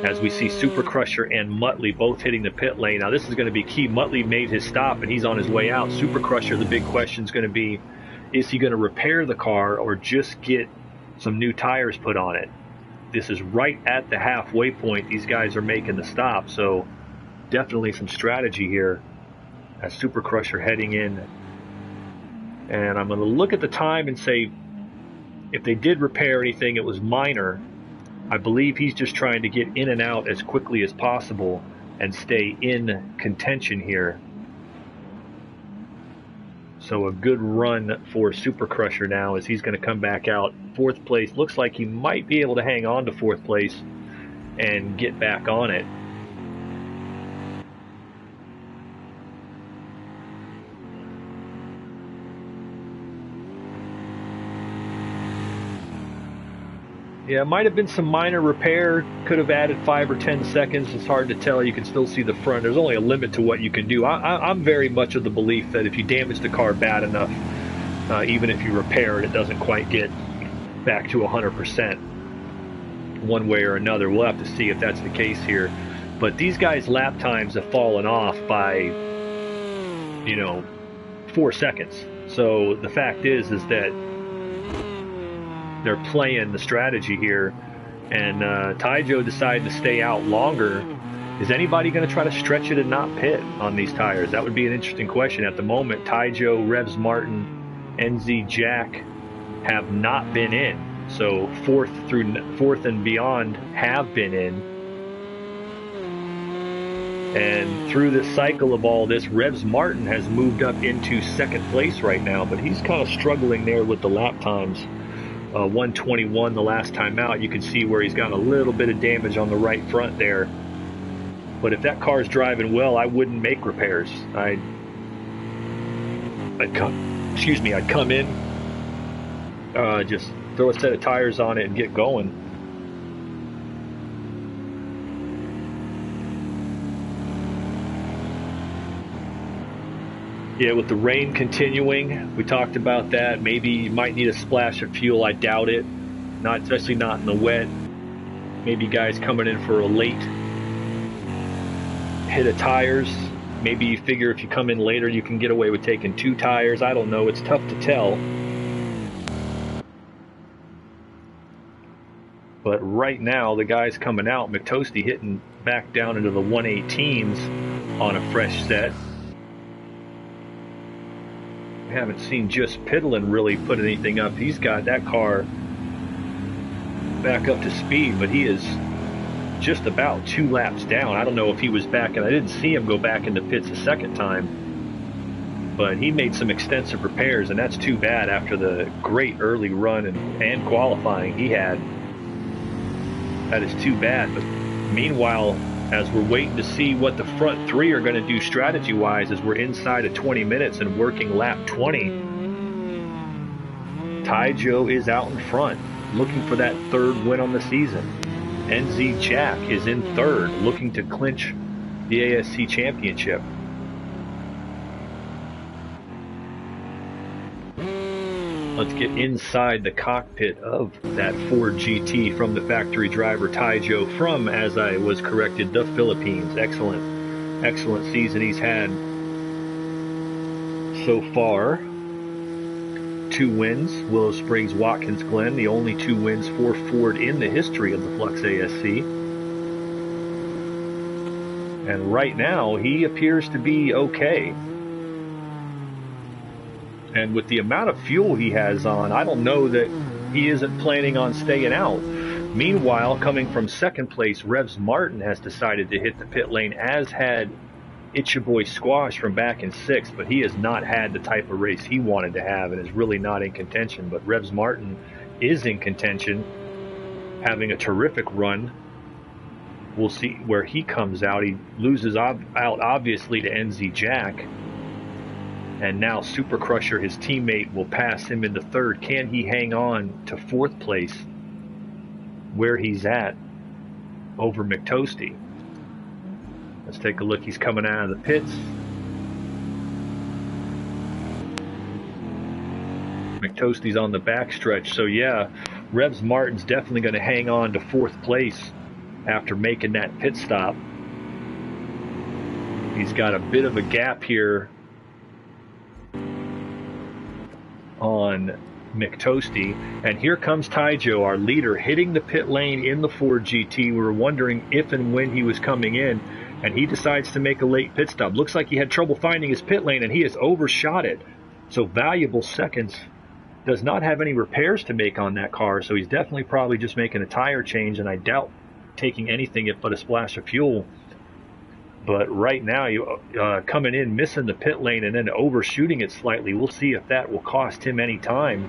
As we see Super Crusher and Muttley both hitting the pit lane. Now this is going to be key. Muttley made his stop and he's on his way out. Super Crusher, the big question is going to be, is he going to repair the car or just get some new tires put on it? This is right at the halfway point. These guys are making the stop, so definitely some strategy here as Super Crusher heading in. And I'm going to look at the time and say if they did repair anything, it was minor. I believe he's just trying to get in and out as quickly as possible and stay in contention here. So a good run for Super Crusher now as he's going to come back out. 4th place. Looks like he might be able to hang on to 4th place and get back on it. Yeah, it might have been some minor repair. Could have added 5 or 10 seconds. It's hard to tell. You can still see the front. There's only a limit to what you can do. I'm very much of the belief that if you damage the car bad enough, even if you repair it, it doesn't quite get back to 100% one way or another. We'll have to see if that's the case here. But these guys' lap times have fallen off by, 4 seconds. So the fact is that they're playing the strategy here, and Taijo decided to stay out longer. Is anybody going to try to stretch it and not pit on these tires? That would be an interesting question. At the moment, Taijo, Revs Martin, NZ Jack have not been in. So 4th and beyond have been in. And through the cycle of all this, Revs Martin has moved up into 2nd place right now, but he's kind of struggling there with the lap times. 121 the last time out. You can see where he's got a little bit of damage on the right front there. But if that car's driving well, I wouldn't make repairs. I'd come in, just throw a set of tires on it and get going. Yeah, with the rain continuing, we talked about that. Maybe you might need a splash of fuel. I doubt it. Especially not in the wet. Maybe guys coming in for a late hit of tires. Maybe you figure if you come in later, you can get away with taking 2 tires. I don't know. It's tough to tell. But right now, the guys coming out, McToasty hitting back down into the 118s on a fresh set. I haven't seen just Piddlin really put anything up. He's got that car back up to speed, but he is just about 2 laps down. I don't know if he was back, and I didn't see him go back into pits a second time, but he made some extensive repairs, and that's too bad after the great early run and qualifying he had. That is too bad. But meanwhile, as we're waiting to see what the front three are going to do strategy-wise as we're inside of 20 minutes and working lap 20, Taijo is out in front, looking for that third win on the season. NZ Jack is in third, looking to clinch the ASC championship. Let's get inside the cockpit of that Ford GT from the factory driver Taijo from, as I was corrected, the Philippines. Excellent season he's had so far. 2 wins, Willow Springs, Watkins Glen, the only 2 wins for Ford in the history of the Flux ASC. And right now, he appears to be okay. And with the amount of fuel he has on, I don't know that he isn't planning on staying out. Meanwhile, coming from second place, Revs Martin has decided to hit the pit lane, as had It's Your Boy Squash from back in 6th, but he has not had the type of race he wanted to have and is really not in contention. But Revs Martin is in contention, having a terrific run. We'll see where he comes out. He loses out obviously to NZ Jack. And now Super Crusher, his teammate, will pass him into third. Can he hang on to 4th place where he's at over McToasty? Let's take a look. He's coming out of the pits. McToasty's on the backstretch. So yeah, Revs Martin's definitely going to hang on to 4th place after making that pit stop. He's got a bit of a gap here on McToasty, and here comes Taijo, our leader, hitting the pit lane in the Ford GT. We were wondering if and when he was coming in, and he decides to make a late pit stop. Looks like he had trouble finding his pit lane, and he has overshot it. So valuable seconds. Does not have any repairs to make on that car, so he's definitely probably just making a tire change, and I doubt taking anything but a splash of fuel. But right now, you coming in, missing the pit lane, and then overshooting it slightly. We'll see if that will cost him any time.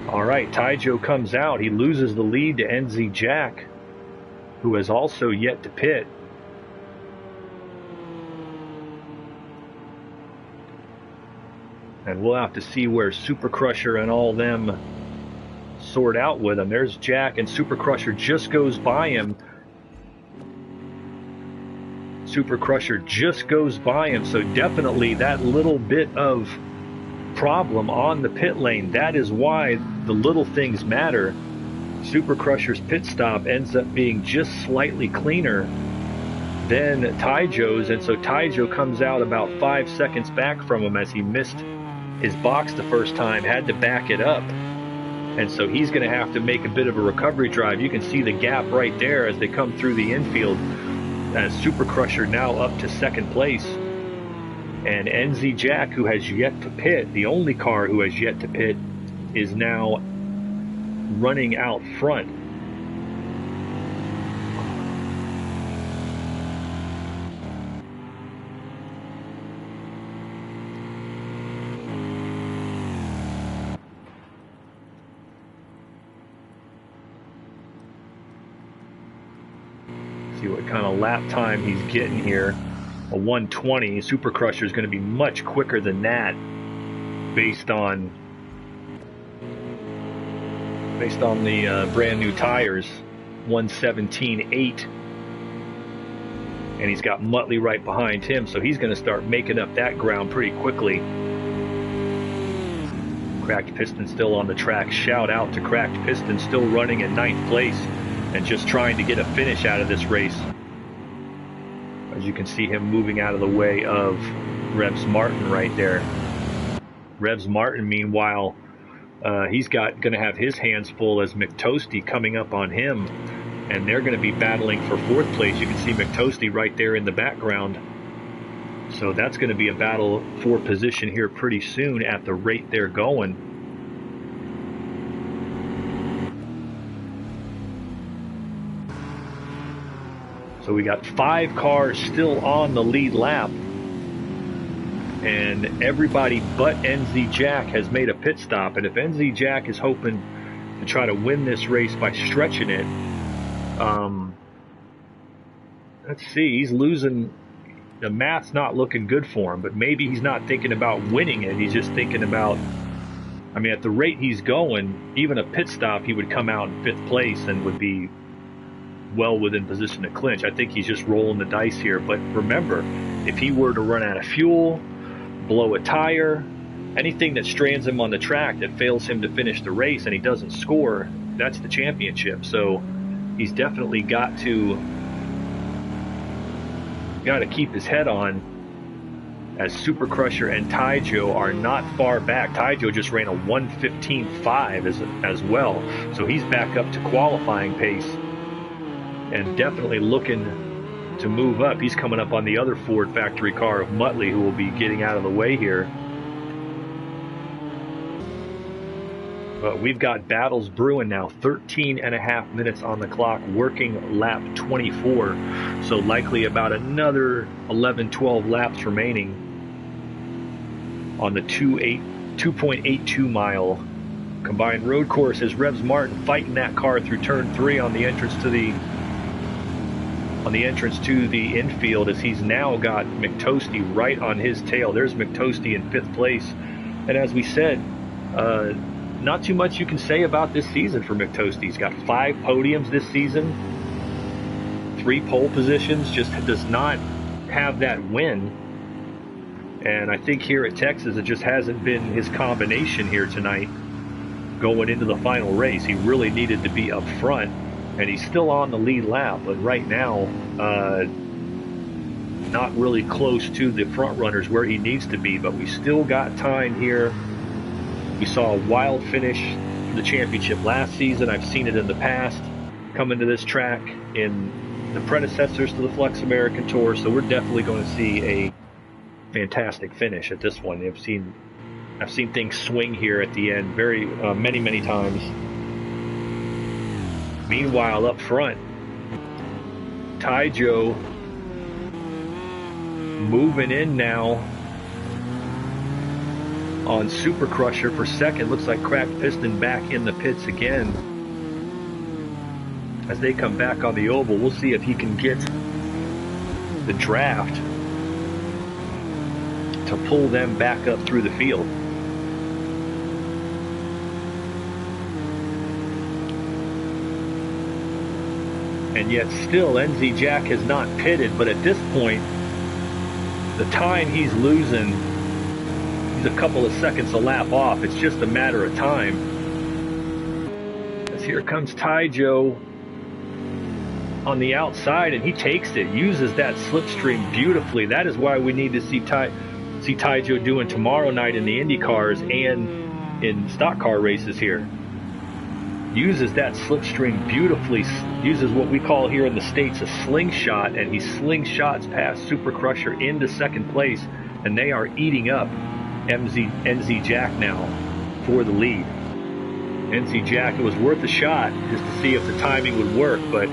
All right, Taijo comes out. He loses the lead to NZ Jack, who has also yet to pit. And we'll have to see where Super Crusher and all them sort out with him. There's Jack, and Super Crusher just goes by him. Super Crusher just goes by him, so definitely that little bit of problem on the pit lane, that is why the little things matter. Super Crusher's pit stop ends up being just slightly cleaner than Taijo's, and so Taijo comes out about 5 seconds back from him as he missed his box the first time, had to back it up, and so he's going to have to make a bit of a recovery drive. You can see the gap right there as they come through the infield. As Super Crusher now up to 2nd place, and NZ Jack, who has yet to pit, the only car who has yet to pit, is now running out front. See what kind of lap time he's getting here. A 120. Super Crusher is going to be much quicker than that, based on the brand new tires. 117.8, and he's got Muttley right behind him, so he's going to start making up that ground pretty quickly. Cracked Piston still on the track. Shout out to Cracked Piston, still running in 9th place and just trying to get a finish out of this race. As you can see him moving out of the way of Revs Martin right there. Revs Martin, meanwhile, he's going to have his hands full as McToasty coming up on him, and they're going to be battling for 4th place. You can see McToasty right there in the background. So that's going to be a battle for position here pretty soon at the rate they're going. So we got 5 cars still on the lead lap. And everybody but NZ Jack has made a pit stop. And if NZ Jack is hoping to try to win this race by stretching it, let's see, he's losing. The math's not looking good for him, but maybe he's not thinking about winning it. He's just thinking about, I mean, at the rate he's going, even a pit stop, he would come out in 5th place and would be well within position to clinch. I think he's just rolling the dice here. But remember, if he were to run out of fuel, blow a tire, anything that strands him on the track that fails him to finish the race and he doesn't score, that's the championship. So he's definitely got to keep his head on, as Super Crusher and Taijo are not far back. Taijo just ran a 1:15.5 as well, so he's back up to qualifying pace and definitely looking to move up. He's coming up on the other Ford factory car of Muttley, who will be getting out of the way here. But we've got battles brewing now. 13.5 minutes on the clock, working lap 24. So likely about another 11-12 laps remaining on the 2.82 mile combined road course, as Revs Martin fighting that car through turn 3 on the entrance to the infield, as he's now got McToasty right on his tail. There's McToasty in 5th place. And as we said, not too much you can say about this season for McToasty. He's got 5 podiums this season, 3 pole positions, just does not have that win. And I think here at Texas, it just hasn't been his combination here tonight going into the final race. He really needed to be up front, and he's still on the lead lap, but right now, not really close to the front runners where he needs to be. But we still got time here. We saw a wild finish for the championship last season. I've seen it in the past, coming to this track in the predecessors to the Flux American Tour. So we're definitely going to see a fantastic finish at this one. I've seen things swing here at the end very many times. Meanwhile, up front, Taijo moving in now on Super Crusher for second. Looks like Cracked Piston back in the pits again as they come back on the oval. We'll see if he can get the draft to pull them back up through the field. And yet still NZ Jack has not pitted, but at this point, the time he's losing, he's a couple of seconds a lap off. It's just a matter of time. As here comes Taijo on the outside, and he takes it, uses that slipstream beautifully. That is why we need to see Taijo doing tomorrow night in the Indy cars and in stock car races here. Uses that slipstream beautifully, uses what we call here in the States a slingshot, and he slingshots past Super Crusher into second place, and they are eating up NZ Jack now for the lead. NZ Jack, it was worth a shot just to see if the timing would work, but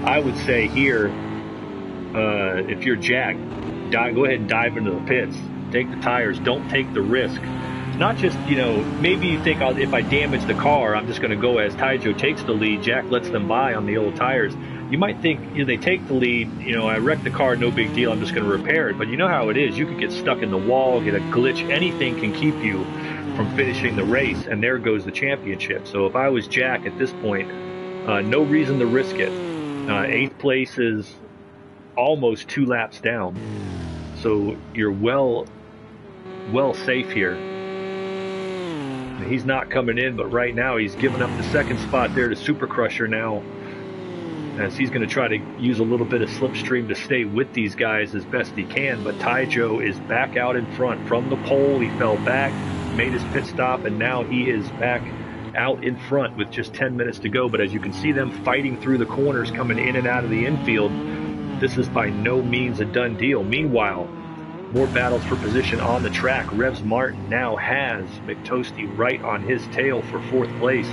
I would say here, if you're Jack, go ahead and dive into the pits. Take the tires. Don't take the risk. Not just, maybe you think if I damage the car, I'm just going to go as Taijo takes the lead. Jack lets them by on the old tires. You might think, they take the lead, I wrecked the car, no big deal, I'm just going to repair it. But you know how it is. You could get stuck in the wall, get a glitch. Anything can keep you from finishing the race, and there goes the championship. So if I was Jack at this point, no reason to risk it. 8th place is almost 2 laps down. So you're well safe here. He's not coming in, but right now he's giving up the second spot there to Super Crusher now, as he's going to try to use a little bit of slipstream to stay with these guys as best he can. But Taijo is back out in front from the pole. He fell back, made his pit stop, and now he is back out in front with just 10 minutes to go. But as you can see them fighting through the corners, coming in and out of the infield, this is by no means a done deal. Meanwhile, more battles for position on the track. Revs Martin now has McToasty right on his tail for 4th place.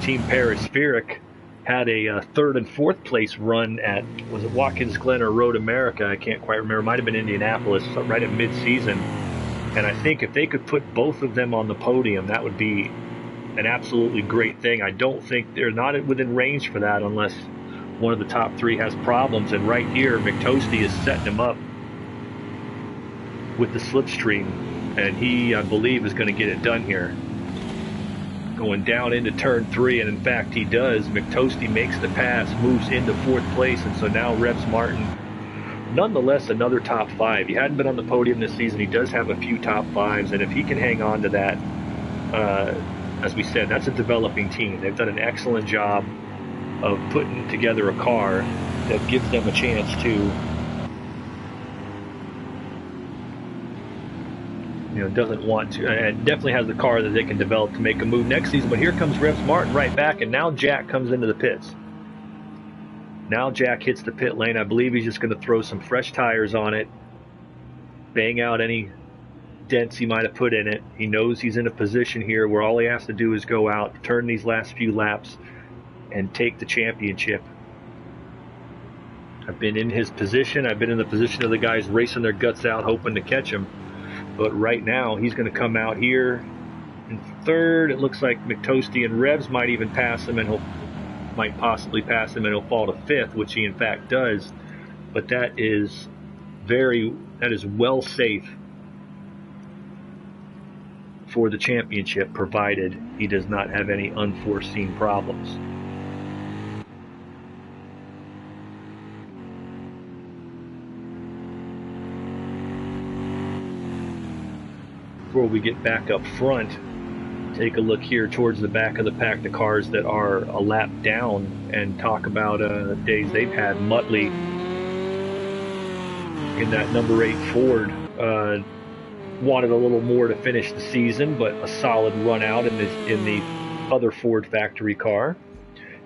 Team Parispheric had a third and fourth place run at, was it Watkins Glen or Road America? I can't quite remember. It might have been Indianapolis, right at mid-season. And I think if they could put both of them on the podium, that would be an absolutely great thing. I don't think they're not within range for that unless one of the top three has problems. And right here, McToasty is setting him up with the slipstream, and he, I believe, is going to get it done here. Going down into turn 3, and in fact he does. McToasty makes the pass, moves into 4th place, and so now Revs Martin, nonetheless, another top 5. He hadn't been on the podium this season. He does have a few top 5s, and if he can hang on to that, as we said, that's a developing team. They've done an excellent job of putting together a car that gives them a chance to, doesn't want to, and definitely has the car that they can develop to make a move next season. But here comes Revs Martin right back, and now Jack comes into the pits. Now Jack hits the pit lane. I believe he's just going to throw some fresh tires on it, bang out any dents he might have put in it. He knows he's in a position here where all he has to do is go out, turn these last few laps, and take the championship. I've been in his position. I've been in the position of the guys racing their guts out, hoping to catch him. But right now, he's going to come out here in 3rd. It looks like McToasty and Revs might even pass him, and might possibly pass him, and he'll fall to 5th, which he in fact does. But that is well safe for the championship, provided he does not have any unforeseen problems. Before we get back up front, take a look here towards the back of the pack, the cars that are a lap down, and talk about days they've had. Muttley in that number 8 Ford wanted a little more to finish the season, but a solid run out in the other Ford factory car.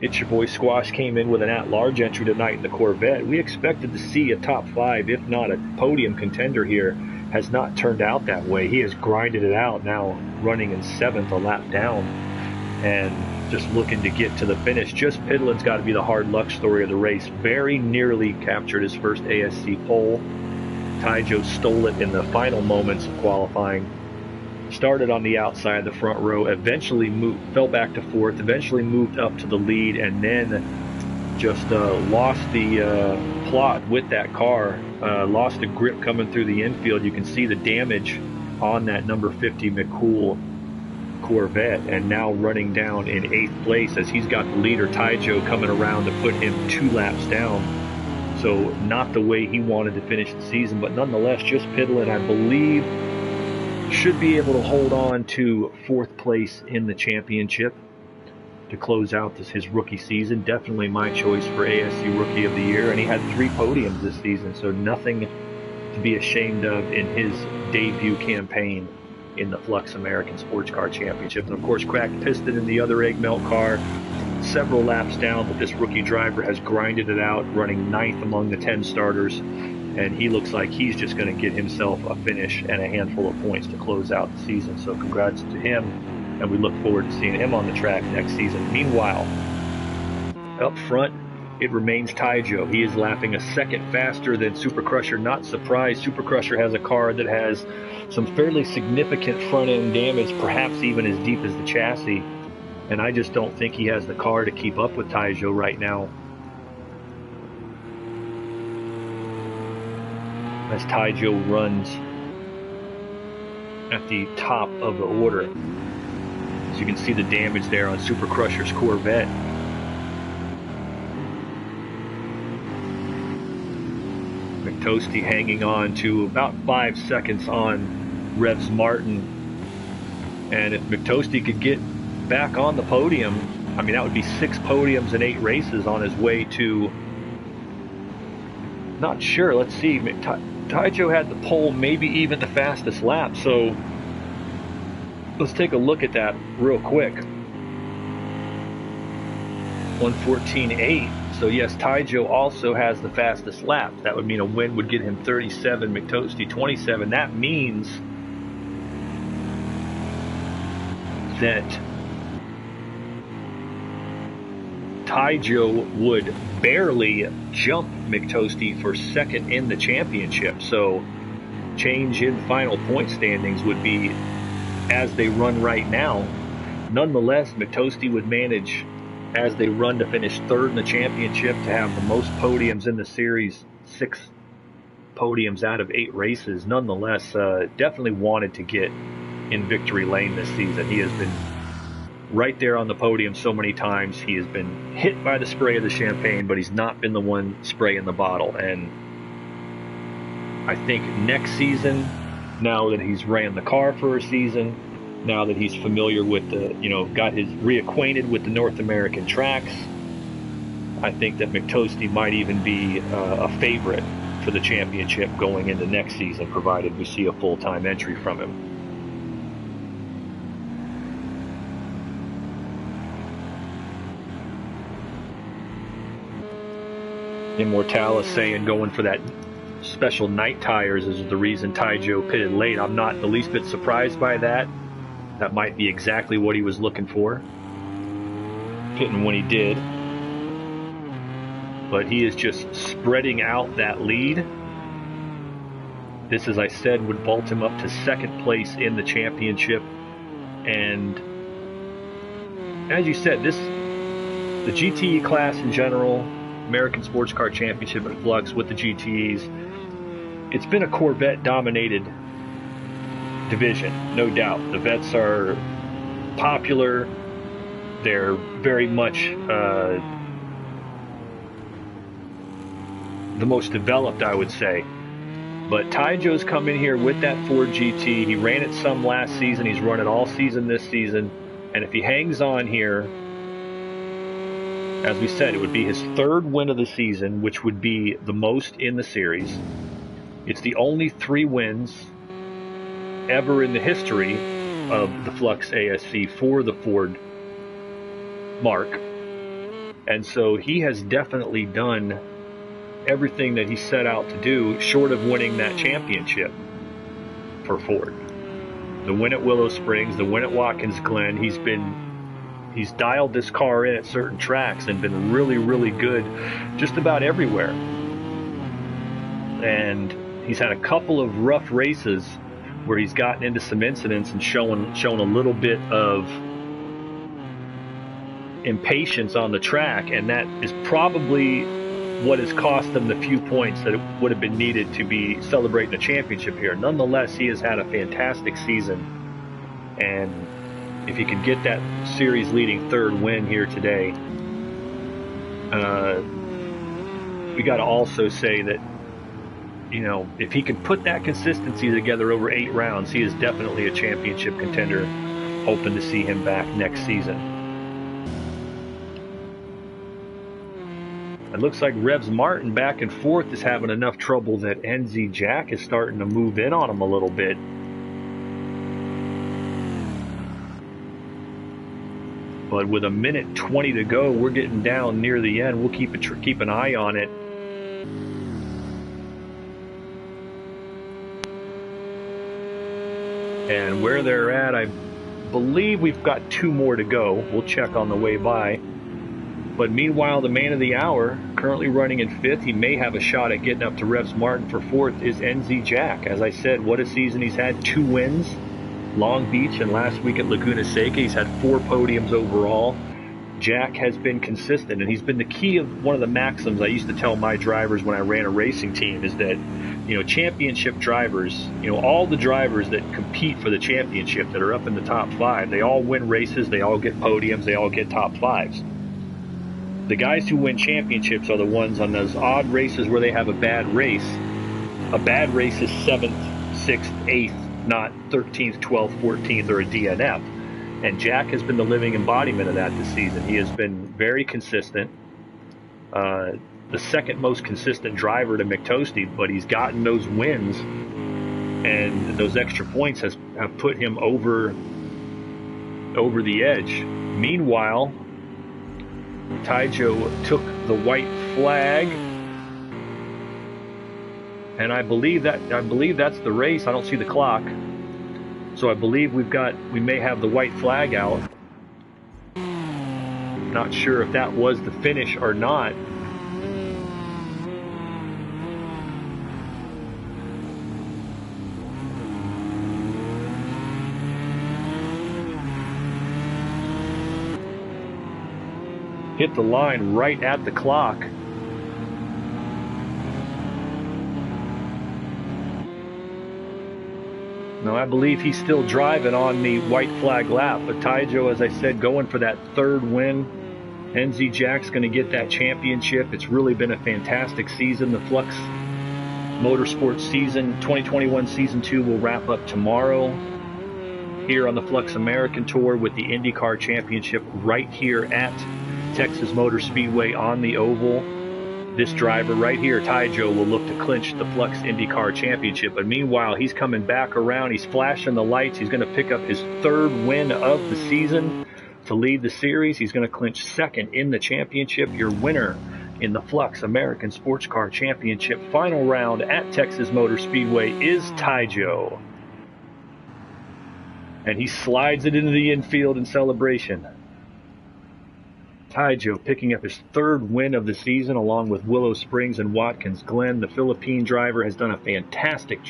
It's Your Boy Squash came in with an at-large entry tonight in the Corvette. We expected to see a top 5, if not a podium contender here. Has not turned out that way. He has grinded it out, now running in 7th, a lap down, and just looking to get to the finish. Just Pidlin's got to be the hard luck story of the race. Very nearly captured his first ASC pole. Taijo stole it in the final moments of qualifying. Started on the outside of the front row, eventually fell back to 4th, eventually moved up to the lead, and then just lost the plot with that car. Lost the grip coming through the infield. You can see the damage on that number 50 McCool Corvette, and now running down in 8th place as he's got the leader Taijo coming around to put him 2 laps down. So not the way he wanted to finish the season, but nonetheless, just Pidlin, I believe, should be able to hold on to 4th place in the championship to close out his rookie season. Definitely my choice for ASC Rookie of the Year, and he had 3 podiums this season, so nothing to be ashamed of in his debut campaign in the Flux American Sports Car Championship. And of course, cracked piston in the other egg melt car, several laps down, but this rookie driver has grinded it out, running 9th among the 10 starters, and he looks like he's just going to get himself a finish and a handful of points to close out the season. So congrats to him, and we look forward to seeing him on the track next season. Meanwhile, up front, it remains Taijo. He is lapping a second faster than Super Crusher. Not surprised. Super Crusher has a car that has some fairly significant front-end damage, perhaps even as deep as the chassis, and I just don't think he has the car to keep up with Taijo right now. As Taijo runs at the top of the order. As you can see the damage there on Super Crusher's Corvette. McToasty hanging on to about 5 seconds on Revs Martin. And if McToasty could get back on the podium, I mean, that would be 6 podiums in 8 races on his way to, not sure, let's see, Taijo had the pole, maybe even the fastest lap, so let's take a look at that real quick. 1:14.8. So yes, Taijo also has the fastest lap. That would mean a win would get him 37, McToasty 27. That means that Taijo would barely jump McToasty for second in the championship. So change in final point standings would be as they run right now. Nonetheless, McToasty would manage, as they run, to finish third in the championship, to have the most podiums in the series, 6 podiums out of 8 races. Nonetheless, definitely wanted to get in victory lane this season. He has been right there on the podium so many times. He has been hit by the spray of the champagne, but he's not been the one spraying the bottle. And I think next season, now that he's ran the car for a season, now that he's familiar with the, got his reacquainted with the North American tracks, I think that McToasty might even be a favorite for the championship going into next season, provided we see a full-time entry from him. Immortalis saying going for that special night tires is the reason Taijo pitted late. I'm not the least bit surprised by that. That might be exactly what he was looking for, pitting when he did. But he is just spreading out that lead. This, as I said, would vault him up to second place in the championship. And as you said, the GTE class in general, American Sports Car Championship at Flux with the GTEs, it's been a Corvette-dominated division, no doubt. The vets are popular. They're very much the most developed, I would say. But Taijo's come in here with that Ford GT. He ran it some last season. He's run it all season this season. And if he hangs on here, as we said, it would be his 3rd win of the season, which would be the most in the series. It's the only 3 wins ever in the history of the Flux ASC for the Ford mark. And so he has definitely done everything that he set out to do, short of winning that championship for Ford. The win at Willow Springs, the win at Watkins Glen, he's dialed this car in at certain tracks and been really, really good just about everywhere. And he's had a couple of rough races where he's gotten into some incidents and shown a little bit of impatience on the track, and that is probably what has cost him the few points that would have been needed to be celebrating the championship here. Nonetheless, he has had a fantastic season, and if he could get that series leading 3rd win here today, we got to also say that, if he can put that consistency together over 8 rounds, he is definitely a championship contender. Hoping to see him back next season. It looks like Revs Martin back and forth is having enough trouble that NZ Jack is starting to move in on him a little bit. But with 1:20 to go, we're getting down near the end. We'll keep an eye on it. And where they're at, I believe we've got 2 more to go. We'll check on the way by. But meanwhile, the man of the hour, currently running in 5th, he may have a shot at getting up to Revs Martin for 4th, is NZ Jack. As I said, what a season he's had. 2 wins, Long Beach and last week at Laguna Seca. He's had 4 podiums overall. Jack has been consistent, and he's been the key of one of the maxims I used to tell my drivers when I ran a racing team, is that, championship drivers, all the drivers that compete for the championship that are up in the top 5, they all win races, they all get podiums, they all get top 5s. The guys who win championships are the ones on those odd races where they have a bad race. A bad race is 7th, 6th, 8th, not 13th, 12th, 14th, or a DNF. And Jack has been the living embodiment of that this season. He has been very consistent. The 2nd most consistent driver to McToasty, but he's gotten those wins, and those extra points have put him over the edge. Meanwhile, Taijo took the white flag, and I believe that's the race. I don't see the clock, so I believe we may have the white flag out. Not sure if that was the finish or not. Hit the line right at the clock. Now, I believe he's still driving on the white flag lap, but Taijo, as I said, going for that third win. NZ Jack's going to get that championship. It's really been a fantastic season. The Flux Motorsport season, 2021 Season 2 will wrap up tomorrow here on the Flux American Tour with the IndyCar Championship right here at Texas Motor Speedway on the oval. This driver right here, Taijo, will look to clinch the Flux IndyCar Championship. But meanwhile, he's coming back around. He's flashing the lights. He's going to pick up his third win of the season to lead the series. He's going to clinch second in the championship. Your winner in the Flux American Sports Car Championship final round at Texas Motor Speedway is Taijo. And he slides it into the infield in celebration. Taijo picking up his third win of the season along with Willow Springs and Watkins Glen. The Philippine driver has done a fantastic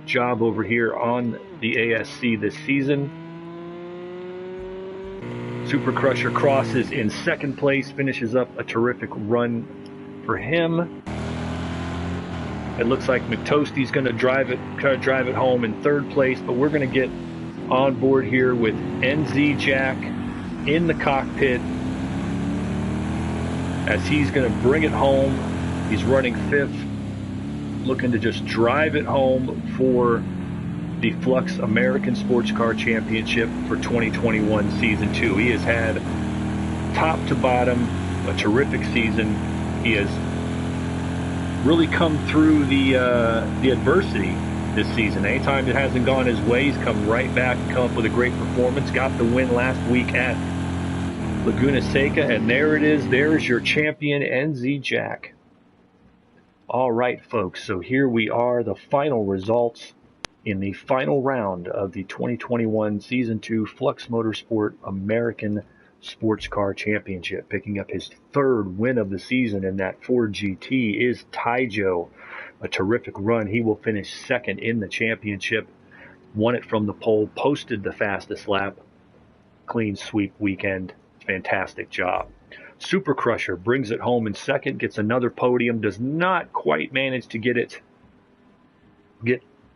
job over here on the ASC this season. Super Crusher crosses in second place, finishes up a terrific run for him. It looks like McToasty's going to drive it home in third place, but we're going to get on board here with NZ Jack in the cockpit as he's going to bring it home. He's running fifth, looking to just drive it home for the Flux American Sports Car Championship for 2021 Season 2. He has had top to bottom a terrific season. He has really come through the adversity this season. Anytime it hasn't gone his way, he's come right back and come up with a great performance. Got the win last week at Laguna Seca, and there it is. There's your champion, NZ Jack. All right, folks, so here we are, the final results in the final round of the 2021 Season 2 Flux Motorsport American Sports Car Championship. Picking up his third win of the season in that Ford GT is Taijo. A terrific run. He will finish second in the championship. Won it from the pole, posted the fastest lap. Clean sweep weekend. Fantastic job. Super Crusher brings it home in second, gets another podium, does not quite manage to get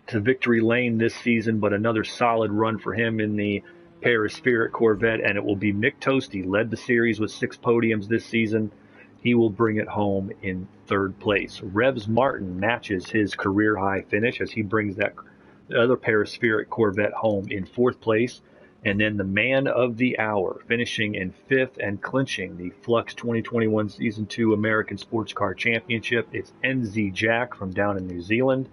to victory lane this season, but another solid run for him in the Paris Spirit Corvette, and it will be Mick Toasty, led the series with 6 podiums this season. He will bring it home in third place. Revs Martin matches his career high finish as he brings that other Paris Spirit Corvette home in fourth place. And then the man of the hour, finishing in fifth and clinching the Flux 2021 Season 2 American Sports Car Championship. It's NZ Jack from down in New Zealand.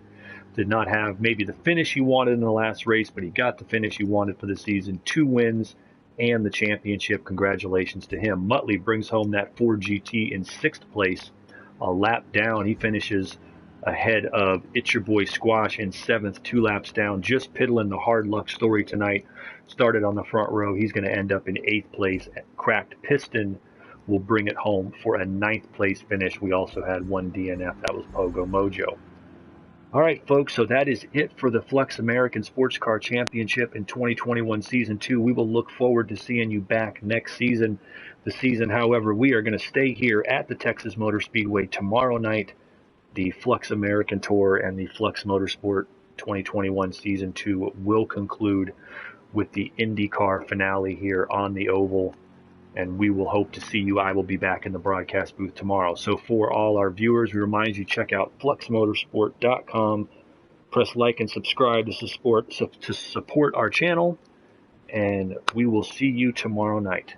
Did not have maybe the finish he wanted in the last race, but he got the finish he wanted for the season. 2 wins and the championship. Congratulations to him. Muttley brings home that Ford GT in 6th place. A lap down, he finishes ahead of It's Your Boy Squash in 7th, 2 laps down. Just piddling the hard luck story tonight. Started on the front row. He's going to end up in 8th place. Cracked Piston will bring it home for a 9th place finish. We also had one DNF. That was Pogo Mojo. All right, folks, so that is it for the Flux American Sports Car Championship in 2021 Season 2. We will look forward to seeing you back next season. The season, however, we are going to stay here at the Texas Motor Speedway tomorrow night. The Flux American Tour and the Flux Motorsport 2021 Season 2 will conclude with the IndyCar finale here on the oval. And we will hope to see you. I will be back in the broadcast booth tomorrow. So for all our viewers, we remind you, check out fluxmotorsport.com. Press like and subscribe to support our channel. And we will see you tomorrow night.